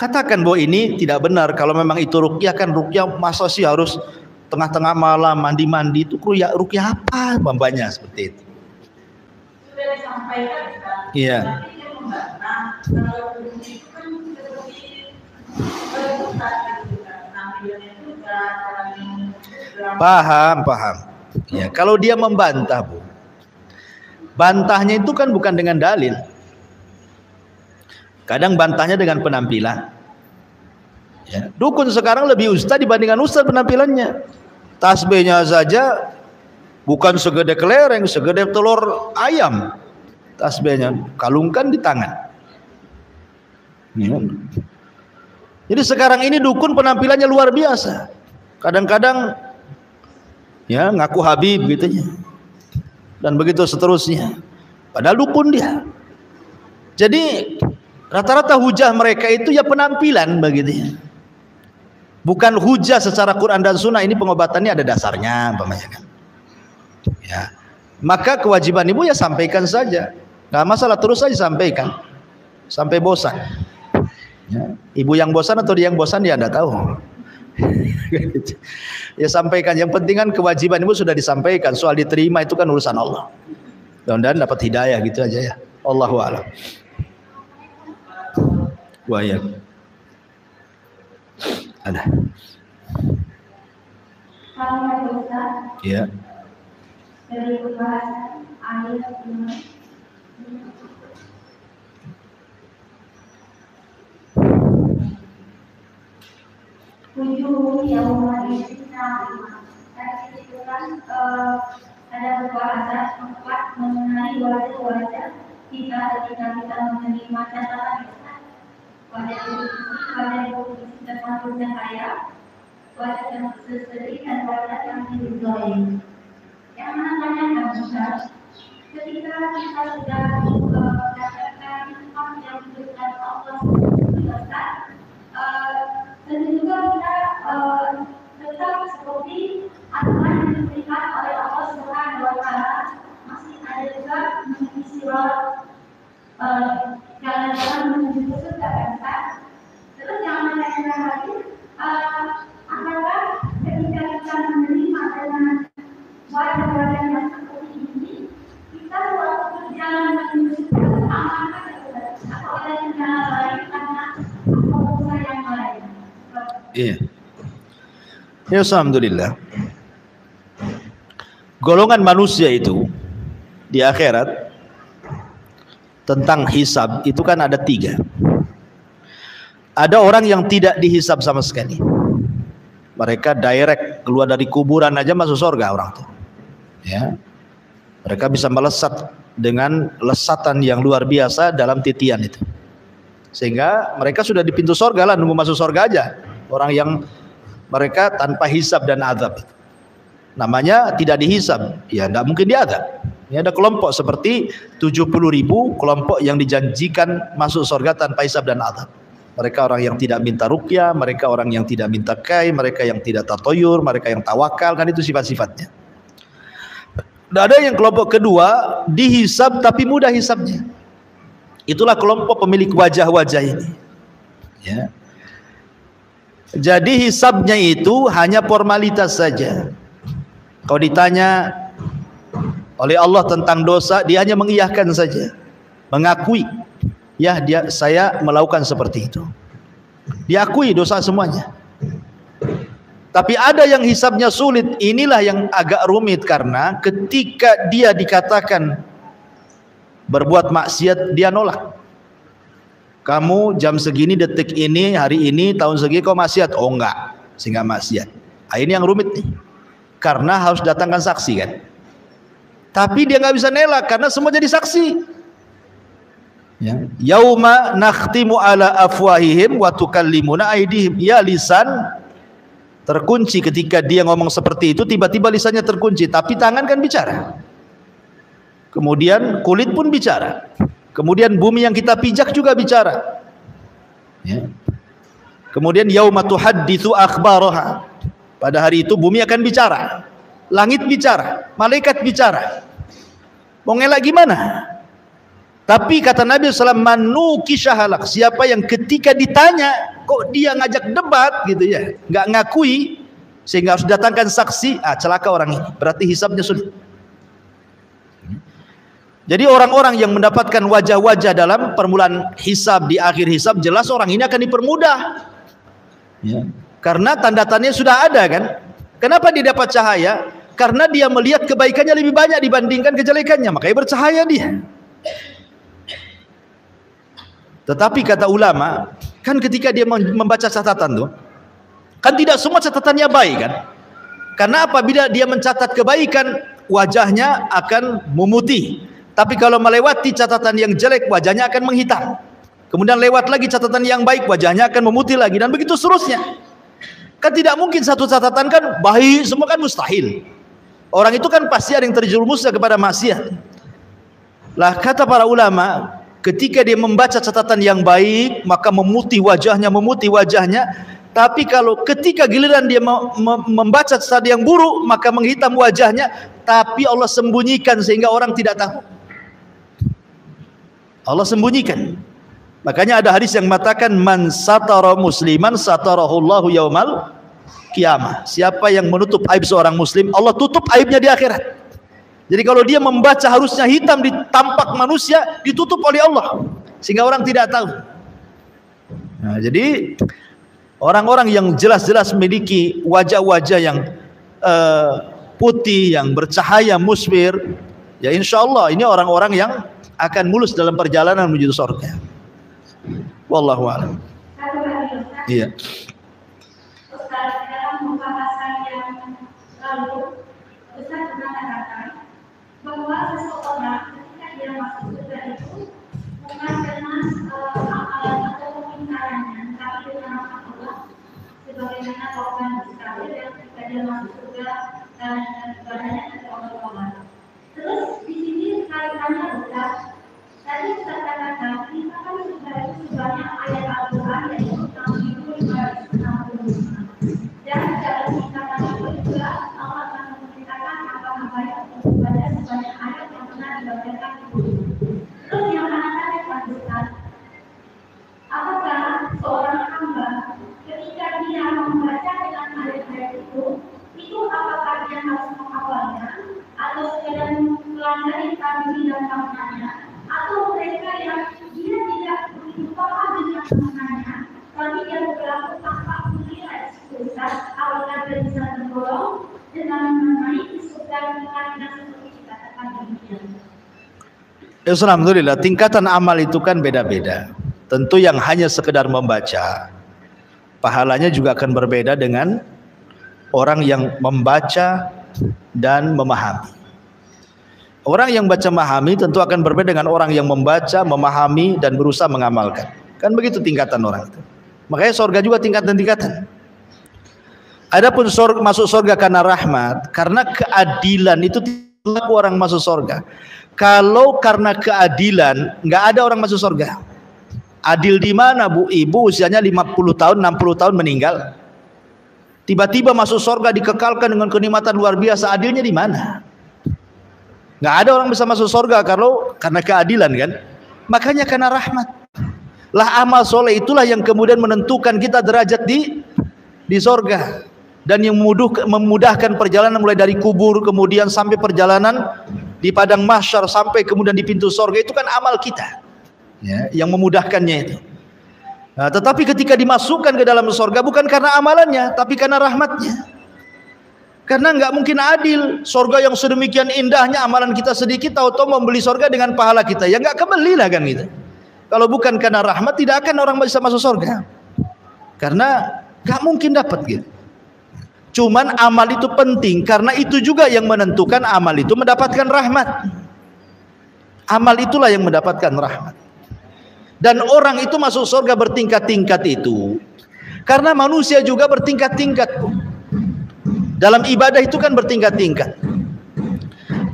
katakan bahwa ini tidak benar. Kalau memang itu ruqyah, kan ruqyah masa sih harus tengah-tengah malam mandi-mandi, itu ruqyah apa bambanya seperti itu. Sudah disampaikan kan? Iya. Tapi dia membantah kalau itu kan seperti tampilannya juga paham. Ya, kalau dia membantah, Bu, bantahnya itu kan bukan dengan dalil. Kadang bantahnya dengan penampilan. Ya, dukun sekarang lebih ustaz dibandingkan ustaz penampilannya. Tasbihnya saja bukan segede kelereng, segede telur ayam. Tasbihnya kalungkan di tangan. Ya. Jadi sekarang ini dukun penampilannya luar biasa. Kadang-kadang ya ngaku Habib gitu ya. Dan begitu seterusnya. Padahal dukun dia. Jadi rata-rata hujah mereka itu ya penampilan begitu ya. Bukan hujah secara Quran dan Sunnah. Ini pengobatannya ada dasarnya, kan? Ya. Maka kewajiban ibu ya sampaikan saja. Nggak masalah, terus saja sampaikan sampai bosan. Ya. Ibu yang bosan atau dia yang bosan ya anda tahu. Ya sampaikan. Yang penting kan kewajiban ibu sudah disampaikan. Soal diterima itu kan urusan Allah. Mudah-mudahan dapat hidayah gitu aja ya. Allahu a'lam. Wa ya. Ada. Ya. Dari pembahasan ayat tujuh yang itu kan ada pembahasan empat mengenai wajah-wajah kita ketika kita menerima catatan wajah yang dan makhluknya kaya, wajah yang seseri dan wajah yang diridhoi. Yang menanyakan Ustaz, ketika kita sudah mendapatkan hak yang diberikan Allah Ustaz, tentu juga kita tetap seperti aturan yang diberikan oleh Allah Subhanahu wa Ta'ala, masih ada juga mengisi jalan-jalan menuju ke surga kan? Terus yang menanyakan lagi, apakah ketika kita menerima dengan wajah-wajah yang seperti ini, kita waktu berjalan menuju surga amankan atau ada kendala lain karena keputusan yang lain? Iya. Ya, alhamdulillah. Golongan manusia itu di akhirat tentang hisab itu kan ada 3. Ada orang yang tidak dihisab sama sekali. Mereka direct keluar dari kuburan aja masuk surga orang tuh. Ya. Mereka bisa melesat dengan lesatan yang luar biasa dalam titian itu. Sehingga mereka sudah di pintu surga lah, nunggu masuk surga aja. Orang yang mereka tanpa hisab dan azab. Namanya tidak dihisab, ya tidak mungkin diazab. Ini ada kelompok seperti 70.000 kelompok yang dijanjikan masuk surga tanpa hisab dan azab. Mereka orang yang tidak minta ruqyah, mereka orang yang tidak minta kai, mereka yang tidak tatoyur, mereka yang tawakal, kan itu sifat-sifatnya. Dan ada yang kelompok kedua dihisab tapi mudah hisabnya. Itulah kelompok pemilik wajah-wajah ini. Ya. Jadi hisabnya itu hanya formalitas saja. Kalau ditanya oleh Allah tentang dosa, dia hanya mengiyahkan saja, mengakui, ya saya melakukan seperti itu. Diakui dosa semuanya. Tapi ada yang hisabnya sulit. Inilah yang agak rumit, karena ketika dia dikatakan berbuat maksiat, dia nolak. kamu jam segini, detik ini, hari ini, tahun segini kau maksiat. Oh enggak, sehingga maksiat. Nah, ini yang rumit nih, karena harus datangkan saksi kan. Tapi dia nggak bisa nelak karena semua jadi saksi. Ya. Yauma nakhtimu ala afwahihim wa tukallimuna aydihim. Ya, lisan terkunci ketika dia ngomong seperti itu, tiba-tiba lisannya terkunci, tapi tangan kan bicara. Kemudian kulit pun bicara. Kemudian bumi yang kita pijak juga bicara. Ya. Kemudian yauma tuhadditsu akhbaraha. Pada hari itu bumi akan bicara, langit bicara, malaikat bicara. Mau ngelak gimana? Tapi kata Nabi SAW, manukisyahalak, siapa yang ketika ditanya kok dia ngajak debat gitu ya, nggak ngakui sehingga harus datangkan saksi, celaka orang ini, berarti hisabnya sulit. Jadi orang-orang yang mendapatkan wajah-wajah dalam permulaan hisab, di akhir hisab, jelas orang ini akan dipermudah ya. Karena tanda-tandanya sudah ada kan. Kenapa dia dapat cahaya? Karena dia melihat kebaikannya lebih banyak dibandingkan kejelekannya, makanya bercahaya dia. Tetapi kata ulama, kan ketika dia membaca catatan tuh, kan tidak semua catatannya baik kan. Karena apabila dia mencatat kebaikan, wajahnya akan memutih. Tapi kalau melewati catatan yang jelek, wajahnya akan menghitam. Kemudian lewat lagi catatan yang baik, wajahnya akan memutih lagi, dan begitu seterusnya. Kan tidak mungkin satu catatan kan baik semua, kan mustahil. Orang itu kan pasti ada yang terjerumusnya kepada maksiat. Lah kata para ulama, ketika dia membaca catatan yang baik, maka memutih wajahnya. Tapi kalau ketika giliran dia membaca catatan yang buruk, maka menghitam wajahnya. Tapi Allah sembunyikan sehingga orang tidak tahu. Allah sembunyikan. Makanya ada hadis yang mengatakan, man satara musliman satarahullahu yaumal qiyamah. Siapa yang menutup aib seorang muslim, Allah tutup aibnya di akhirat. Jadi kalau dia membaca harusnya hitam di tampak manusia, ditutup oleh Allah sehingga orang tidak tahu. Nah, jadi orang-orang yang jelas-jelas memiliki wajah-wajah yang putih, yang bercahaya musfir, ya insya Allah ini orang-orang yang akan mulus dalam perjalanan menuju surga. Wallahu a'lam. Iya. Ustaz, dalam pembahasan yang lalu, Ustaz pernah katakan bahwa seseorang ketika dia masuk surga itu bukan karena amalan atau kepintarannya, tapi dengan rahmat Allah, sebagaimana orang sekali yang ketika dia masuk surga dan ibadahnya kepada Allah. Terus di sini kaitannya Ustaz, tadi Ustaz katakan kita kan surga itu sebanyak ayat Al-Quran yaitu 6.565. Dan dalam tingkatan itu juga Allah akan menceritakan apa-apa yang pada sebanyak ayat yang pernah dibacakan itu. Terus yang anak tanya Ustaz, apakah seorang hamba ketika dia membaca dengan ayat-ayat itu apakah dia harus menghafalnya atau sekedar mempelajari kami dan maknanya, atau mereka yang dia tidak begitu paham dengan maknanya, tapi dia berlaku tanpa mengira Ustaz, apakah dia bisa tergolong dengan menaik surga dengan seperti dikatakan demikian? Alhamdulillah, tingkatan amal itu kan beda-beda. Tentu yang hanya sekedar membaca, pahalanya juga akan berbeda dengan orang yang membaca dan memahami. Orang yang baca memahami tentu akan berbeda dengan orang yang membaca, memahami, dan berusaha mengamalkan. Kan begitu tingkatan orang itu. Makanya surga juga tingkatan-tingkatan. Adapun masuk surga karena rahmat, karena keadilan itu tidak orang masuk surga. Kalau karena keadilan, nggak ada orang masuk surga. Adil di mana, Bu? Ibu usianya 50 tahun, 60 tahun meninggal. Tiba-tiba masuk surga dikekalkan dengan kenikmatan luar biasa. Adilnya di mana? Nggak ada orang bisa masuk surga kalau karena keadilan kan. Makanya karena rahmat. Lah amal soleh itulah yang kemudian menentukan kita derajat di surga. Dan yang memudahkan perjalanan mulai dari kubur kemudian sampai perjalanan di padang mahsyar sampai kemudian di pintu surga, itu kan amal kita ya, yang memudahkannya itu. Nah, tetapi ketika dimasukkan ke dalam surga bukan karena amalannya, tapi karena rahmatnya. Karena nggak mungkin adil, surga yang sedemikian indahnya amalan kita sedikit, tahu-tahu membeli surga dengan pahala kita, ya nggak kebeli lah kan gitu. Kalau bukan karena rahmat, tidak akan orang bisa masuk surga. Karena gak mungkin dapat gitu. Cuman amal itu penting, karena itu juga yang menentukan amal itu mendapatkan rahmat. Amal itulah yang mendapatkan rahmat. Dan orang itu masuk surga bertingkat-tingkat itu karena manusia juga bertingkat-tingkat. Dalam ibadah itu kan bertingkat-tingkat.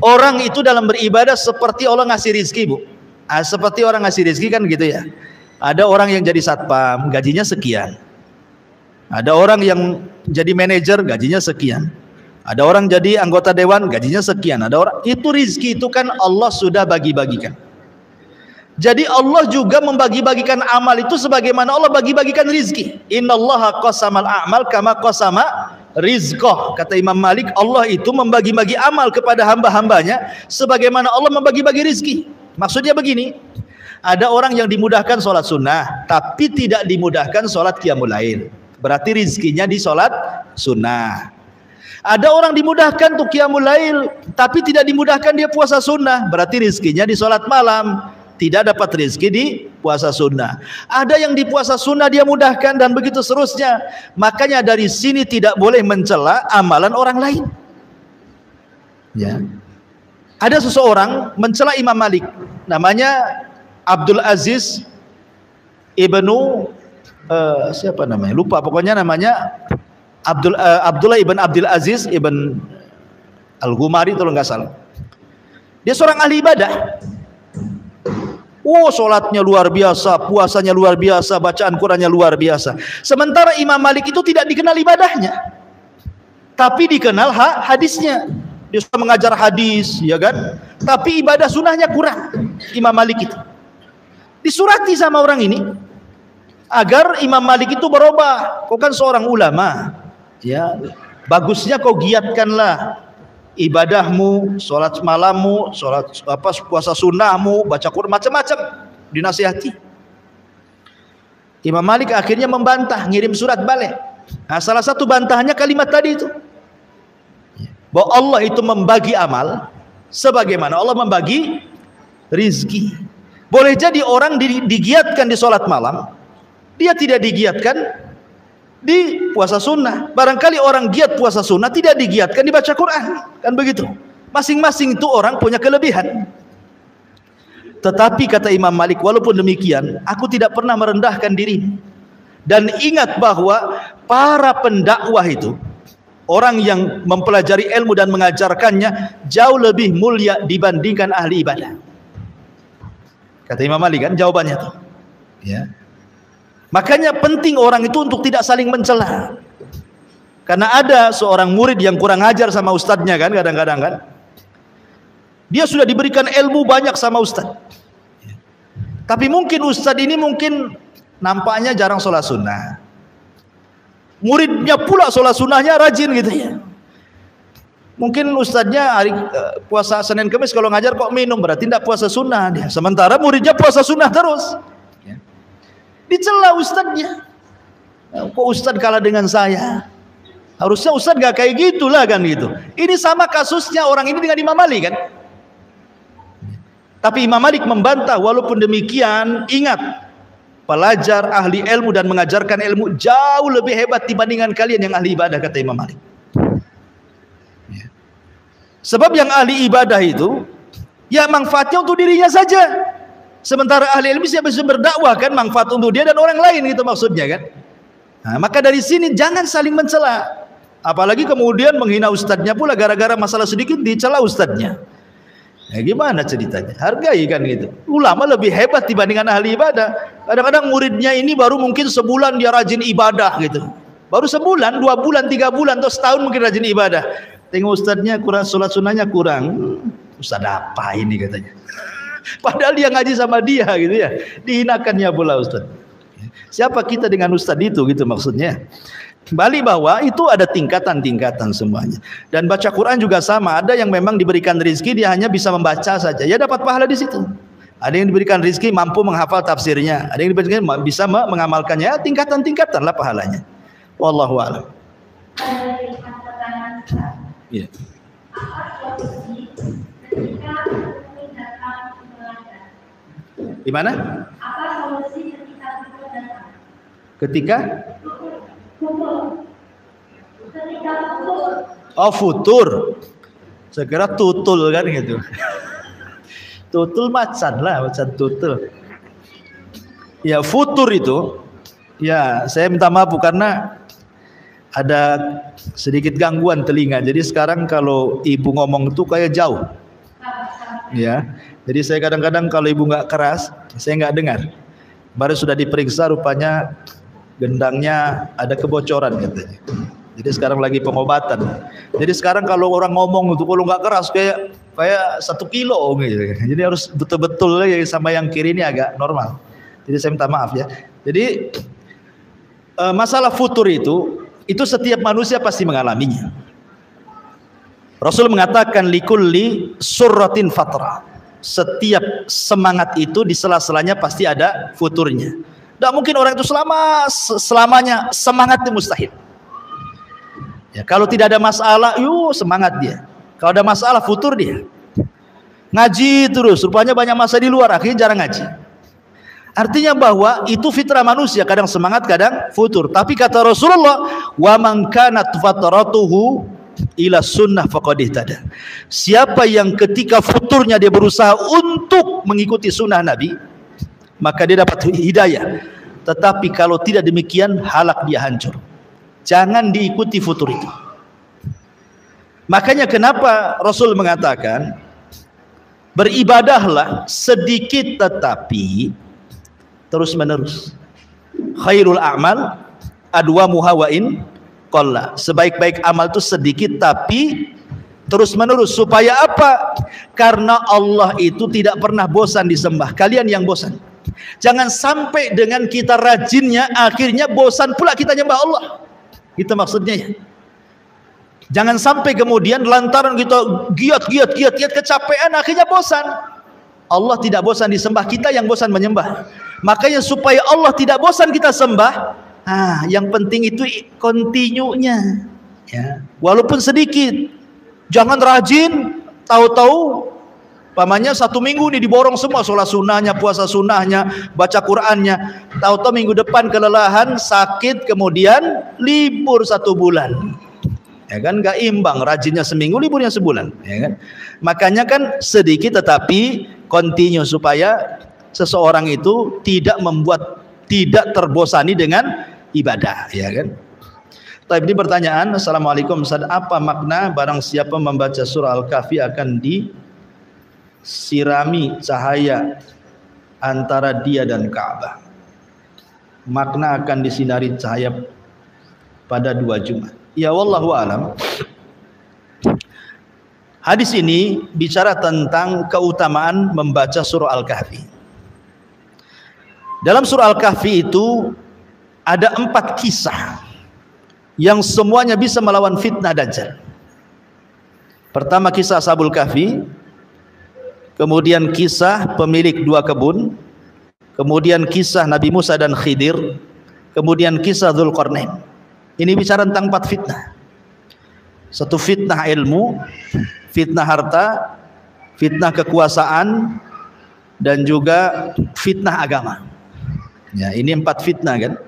Orang itu dalam beribadah seperti Allah ngasih rizki, Bu. Seperti orang ngasih rizki kan gitu ya. Ada orang yang jadi satpam, gajinya sekian. Ada orang yang jadi manajer, gajinya sekian. Ada orang jadi anggota dewan, gajinya sekian. Ada orang, itu rizki itu kan Allah sudah bagi-bagikan. Jadi Allah juga membagi-bagikan amal itu sebagaimana Allah bagi-bagikan rizki. Innallaha qasamal a'mal kama qasama rizqah. Kata Imam Malik, Allah itu membagi-bagi amal kepada hamba-hambanya sebagaimana Allah membagi-bagi rizki. Maksudnya begini, ada orang yang dimudahkan sholat sunnah tapi tidak dimudahkan sholat qiyamul lail, berarti rizkinya di sholat sunnah. Ada orang dimudahkan untuk qiyamul lail tapi tidak dimudahkan dia puasa sunnah, berarti rizkinya di sholat malam, tidak dapat rizki di puasa sunnah. Ada yang di puasa sunnah dia mudahkan, dan begitu seterusnya. Makanya dari sini tidak boleh mencela amalan orang lain. Ya. Ada seseorang mencela Imam Malik, namanya Abdul Aziz ibnu siapa namanya? Lupa, pokoknya namanya Abdullah ibn Abdul Aziz ibn Al-Ghumari kalau nggak salah. Dia seorang ahli ibadah. Sholatnya luar biasa, puasanya luar biasa, bacaan Qurannya luar biasa. Sementara Imam Malik itu tidak dikenal ibadahnya, tapi dikenal hadisnya. Dia sudah mengajar hadis, ya kan? Tapi ibadah sunnahnya kurang. Imam Malik itu disurati sama orang ini agar Imam Malik itu berubah. Kau kan seorang ulama, ya. Bagusnya kau giatkanlah ibadahmu, sholat malammu, sholat puasa sunnahmu, baca Quran, macam-macam dinasihati. Imam Malik akhirnya membantah, ngirim surat balik. Nah, salah satu bantahannya kalimat tadi itu, bahwa Allah itu membagi amal sebagaimana Allah membagi rizki. Boleh jadi orang digiatkan di sholat malam, dia tidak digiatkan di puasa sunnah. Barangkali orang giat puasa sunnah tidak digiatkan dibaca Quran, kan begitu. Masing-masing itu orang punya kelebihan. Tetapi kata Imam Malik, walaupun demikian aku tidak pernah merendahkan diri. Dan ingat bahwa para pendakwah itu, orang yang mempelajari ilmu dan mengajarkannya, jauh lebih mulia dibandingkan ahli ibadah. Kata Imam Malik kan jawabannya tuh, ya. Makanya penting orang itu untuk tidak saling mencela. Karena ada seorang murid yang kurang ajar sama ustadznya kan, kadang-kadang kan. Dia sudah diberikan ilmu banyak sama ustadz. Tapi mungkin ustadz ini mungkin nampaknya jarang sholat sunnah. Muridnya pula sholat sunnahnya rajin gitu ya. Mungkin ustadznya hari puasa Senin Kamis kalau ngajar kok minum, berarti tidak puasa sunnah dia. Sementara muridnya puasa sunnah terus. Dicela ustadznya. Kok ustadz kalah dengan saya? Harusnya ustadz gak kayak gitulah kan gitu. Ini sama kasusnya orang ini dengan Imam Malik kan. Tapi Imam Malik membantah, walaupun demikian ingat, pelajar ahli ilmu dan mengajarkan ilmu jauh lebih hebat dibandingkan kalian yang ahli ibadah, kata Imam Malik. Sebab yang ahli ibadah itu ya manfaatnya untuk dirinya saja. Sementara ahli ilmu siapa bisa berdakwah kan, manfaat untuk dia dan orang lain, gitu maksudnya kan. Nah, maka dari sini jangan saling mencela. Apalagi kemudian menghina ustadznya pula, gara-gara masalah sedikit dicela ustadznya. Ya gimana ceritanya? Hargai kan gitu. Ulama lebih hebat dibandingkan ahli ibadah. Kadang-kadang muridnya ini baru mungkin sebulan dia rajin ibadah gitu. Baru sebulan, 2 bulan, 3 bulan, atau setahun mungkin rajin ibadah. Tengok ustadznya kurang, sholat sunnahnya kurang. Ustadz apa ini katanya. Padahal dia ngaji sama dia gitu ya. Dihinakannya pula ustadz. Siapa kita dengan ustadz itu gitu maksudnya. Kembali bahwa itu ada tingkatan-tingkatan semuanya. Dan baca Quran juga sama. Ada yang memang diberikan rezeki dia hanya bisa membaca saja, ya dapat pahala di situ. Ada yang diberikan rezeki mampu menghafal tafsirnya. Ada yang diberikan bisa mengamalkannya. Ya, tingkatan-tingkatan lah pahalanya. Wallahu a'lam. Iya. Di mana? Apa solusi ketika futur datang? Ketika? Futur. Ketika futur. Oh, futur. Saya kira tutul kan gitu. Tutul macan lah, macan tutul. Ya, futur itu, ya saya minta maaf karena ada sedikit gangguan telinga. Jadi sekarang kalau ibu ngomong itu kayak jauh. Ya, jadi saya kadang-kadang kalau ibu nggak keras, saya nggak dengar. Baru sudah diperiksa, rupanya gendangnya ada kebocoran katanya. Jadi sekarang lagi pengobatan. Jadi sekarang kalau orang ngomong itu kalau nggak keras kayak 1 kilo gitu. Jadi harus betul-betul sama yang kiri ini agak normal. Jadi saya minta maaf ya. Jadi masalah futur itu setiap manusia pasti mengalaminya. Rasul mengatakan likulli surratin fatra. Setiap semangat itu di sela-selanya pasti ada futurnya. Tidak mungkin orang itu selamanya semangat itu mustahil. Ya, kalau tidak ada masalah, semangat dia. Kalau ada masalah, futur dia. Ngaji terus, rupanya banyak masa di luar, akhirnya jarang ngaji. Artinya bahwa itu fitrah manusia, kadang semangat, kadang futur. Tapi kata Rasulullah, wa man kanat fatratuhu ila sunnah faqad ihtada. Siapa yang ketika futurnya dia berusaha untuk mengikuti sunnah Nabi, maka dia dapat hidayah. Tetapi kalau tidak demikian, halak dia hancur. Jangan diikuti futur itu. Makanya kenapa Rasul mengatakan beribadahlah sedikit tetapi terus menerus. Khairul a'mal adwamuha wa in qalla. Sebaik-baik amal itu sedikit tapi terus menerus. Supaya apa? Karena Allah itu tidak pernah bosan disembah. Kalian yang bosan. Jangan sampai dengan kita rajinnya akhirnya bosan pula kita nyembah Allah. Itu maksudnya ya. Jangan sampai kemudian lantaran kita giat kecapean akhirnya bosan. Allah tidak bosan disembah, kita yang bosan menyembah. Makanya supaya Allah tidak bosan kita sembah, yang penting itu continue-nya ya. Walaupun sedikit. Jangan rajin tahu-tahu pamannya 1 minggu nih diborong semua sholat sunnahnya, puasa sunnahnya, baca Qur'annya. Tahu-tahu minggu depan kelelahan, sakit, kemudian libur 1 bulan. Ya kan, nggak imbang, rajinnya seminggu, liburnya sebulan. Ya kan? Makanya kan sedikit tetapi continue supaya seseorang itu tidak terbosani dengan ibadah. Ya kan? Tapi ini pertanyaan, Assalamualaikum Ustaz, apa makna barang siapa membaca surah Al-Kahfi akan disirami cahaya antara dia dan Ka'bah? Makna akan disinari cahaya pada 2 Jumat. Ya wallahu alam. Hadis ini bicara tentang keutamaan membaca surah Al-Kahfi. Dalam surah Al-Kahfi itu ada 4 kisah yang semuanya bisa melawan fitnah Dajjal. Pertama kisah Ashabul Kahfi, kemudian kisah pemilik 2 kebun, kemudian kisah Nabi Musa dan Khidir, kemudian kisah Dzulqarnain. Ini bicara tentang 4 fitnah. 1 fitnah ilmu, fitnah harta, fitnah kekuasaan, dan juga fitnah agama. Ya, ini 4 fitnah kan.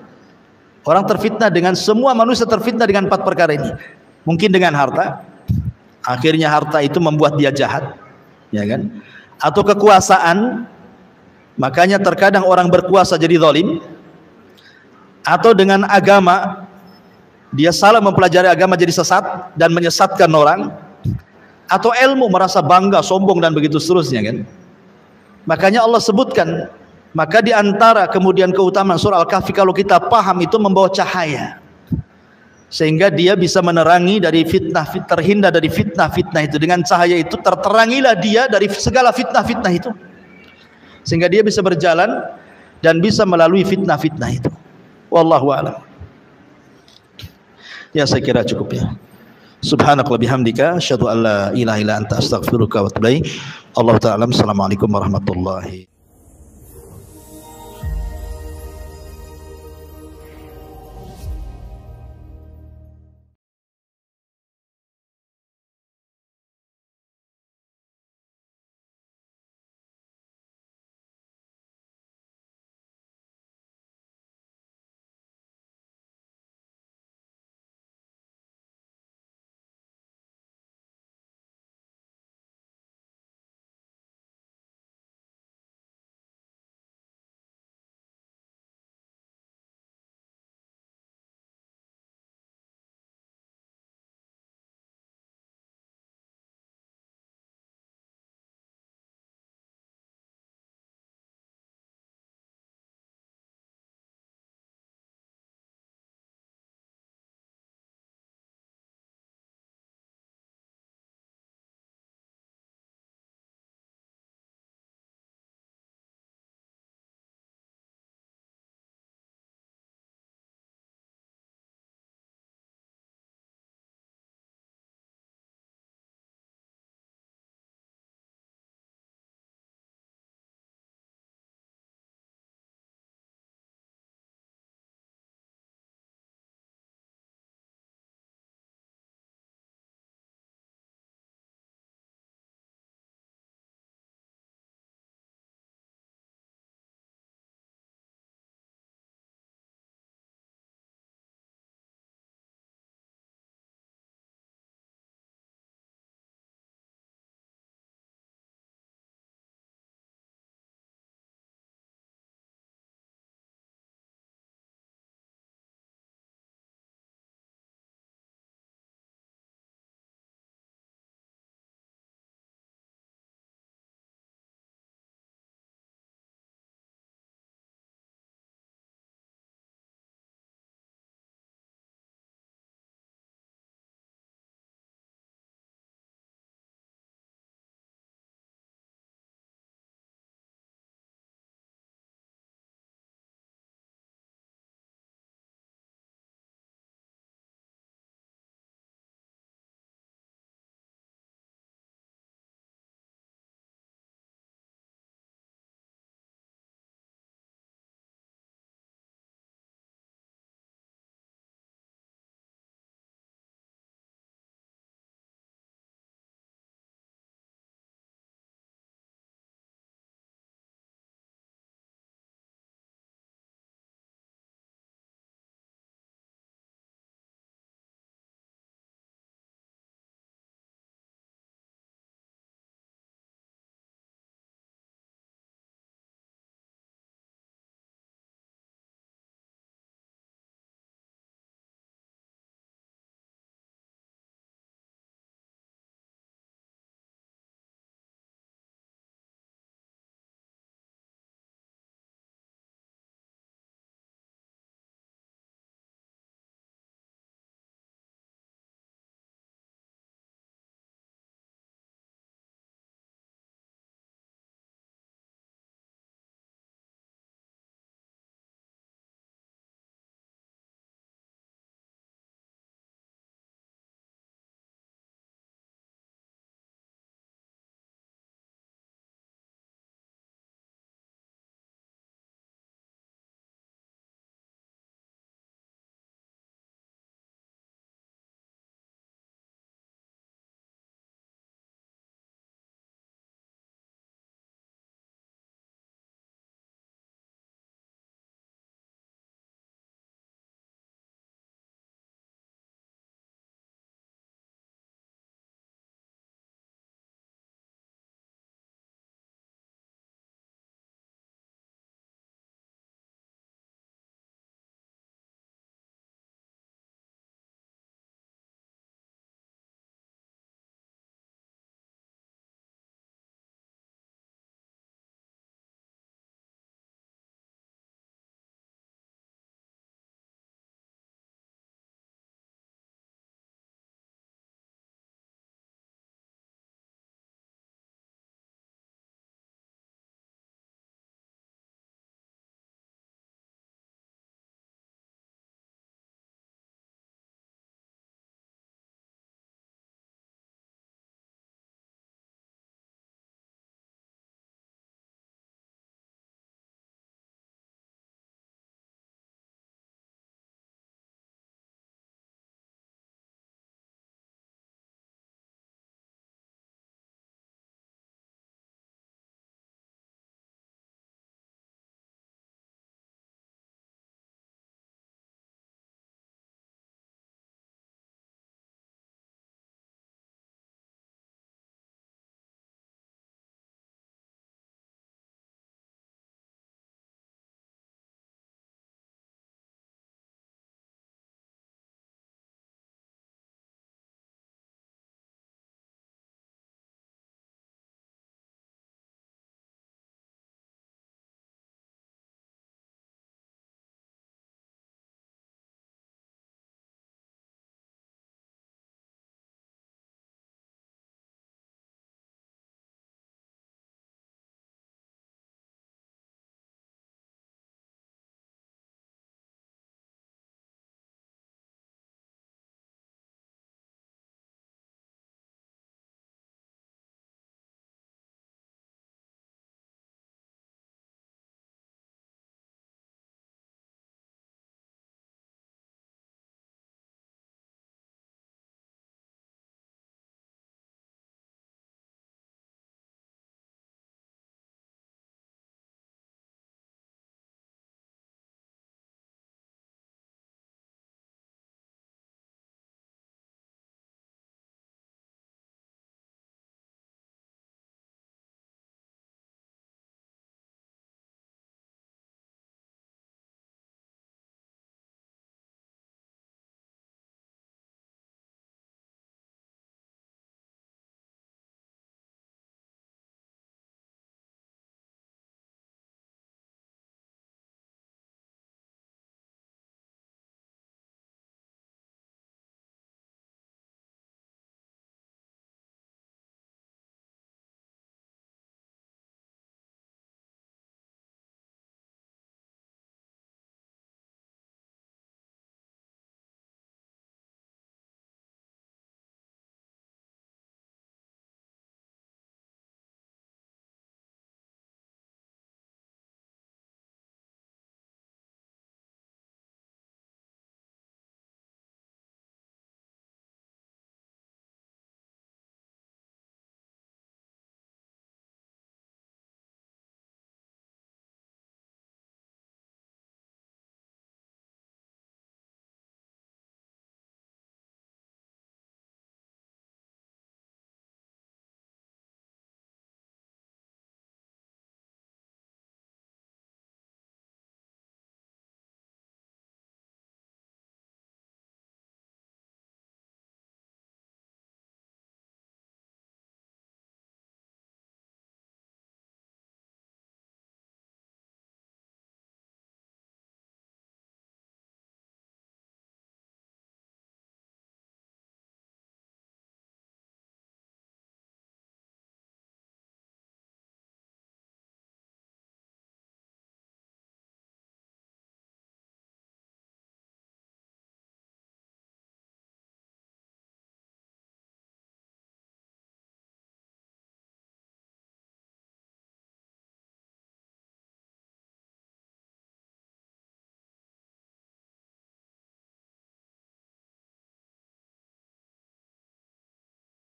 Orang terfitnah dengan, semua manusia terfitnah dengan 4 perkara ini. Mungkin dengan harta, akhirnya harta itu membuat dia jahat, ya kan? Atau kekuasaan, makanya terkadang orang berkuasa jadi zalim. Atau dengan agama, dia salah mempelajari agama jadi sesat dan menyesatkan orang. Atau ilmu, merasa bangga, sombong dan begitu seterusnya kan. Makanya Allah sebutkan, maka di antara kemudian keutamaan surah Al-Kahfi kalau kita paham itu membawa cahaya. Sehingga dia bisa menerangi dari fitnah, terhindar dari fitnah-fitnah itu. Dengan cahaya itu terterangilah dia dari segala fitnah-fitnah itu. Sehingga dia bisa berjalan dan bisa melalui fitnah-fitnah itu. Wallahu a'lam. Ya saya kira cukup ya. Subhanakallahumma bihamdika asyhadu an la ilaha illa anta astaghfiruka wa atubu ilaik. Allahu ta'ala. Assalamualaikum warahmatullahi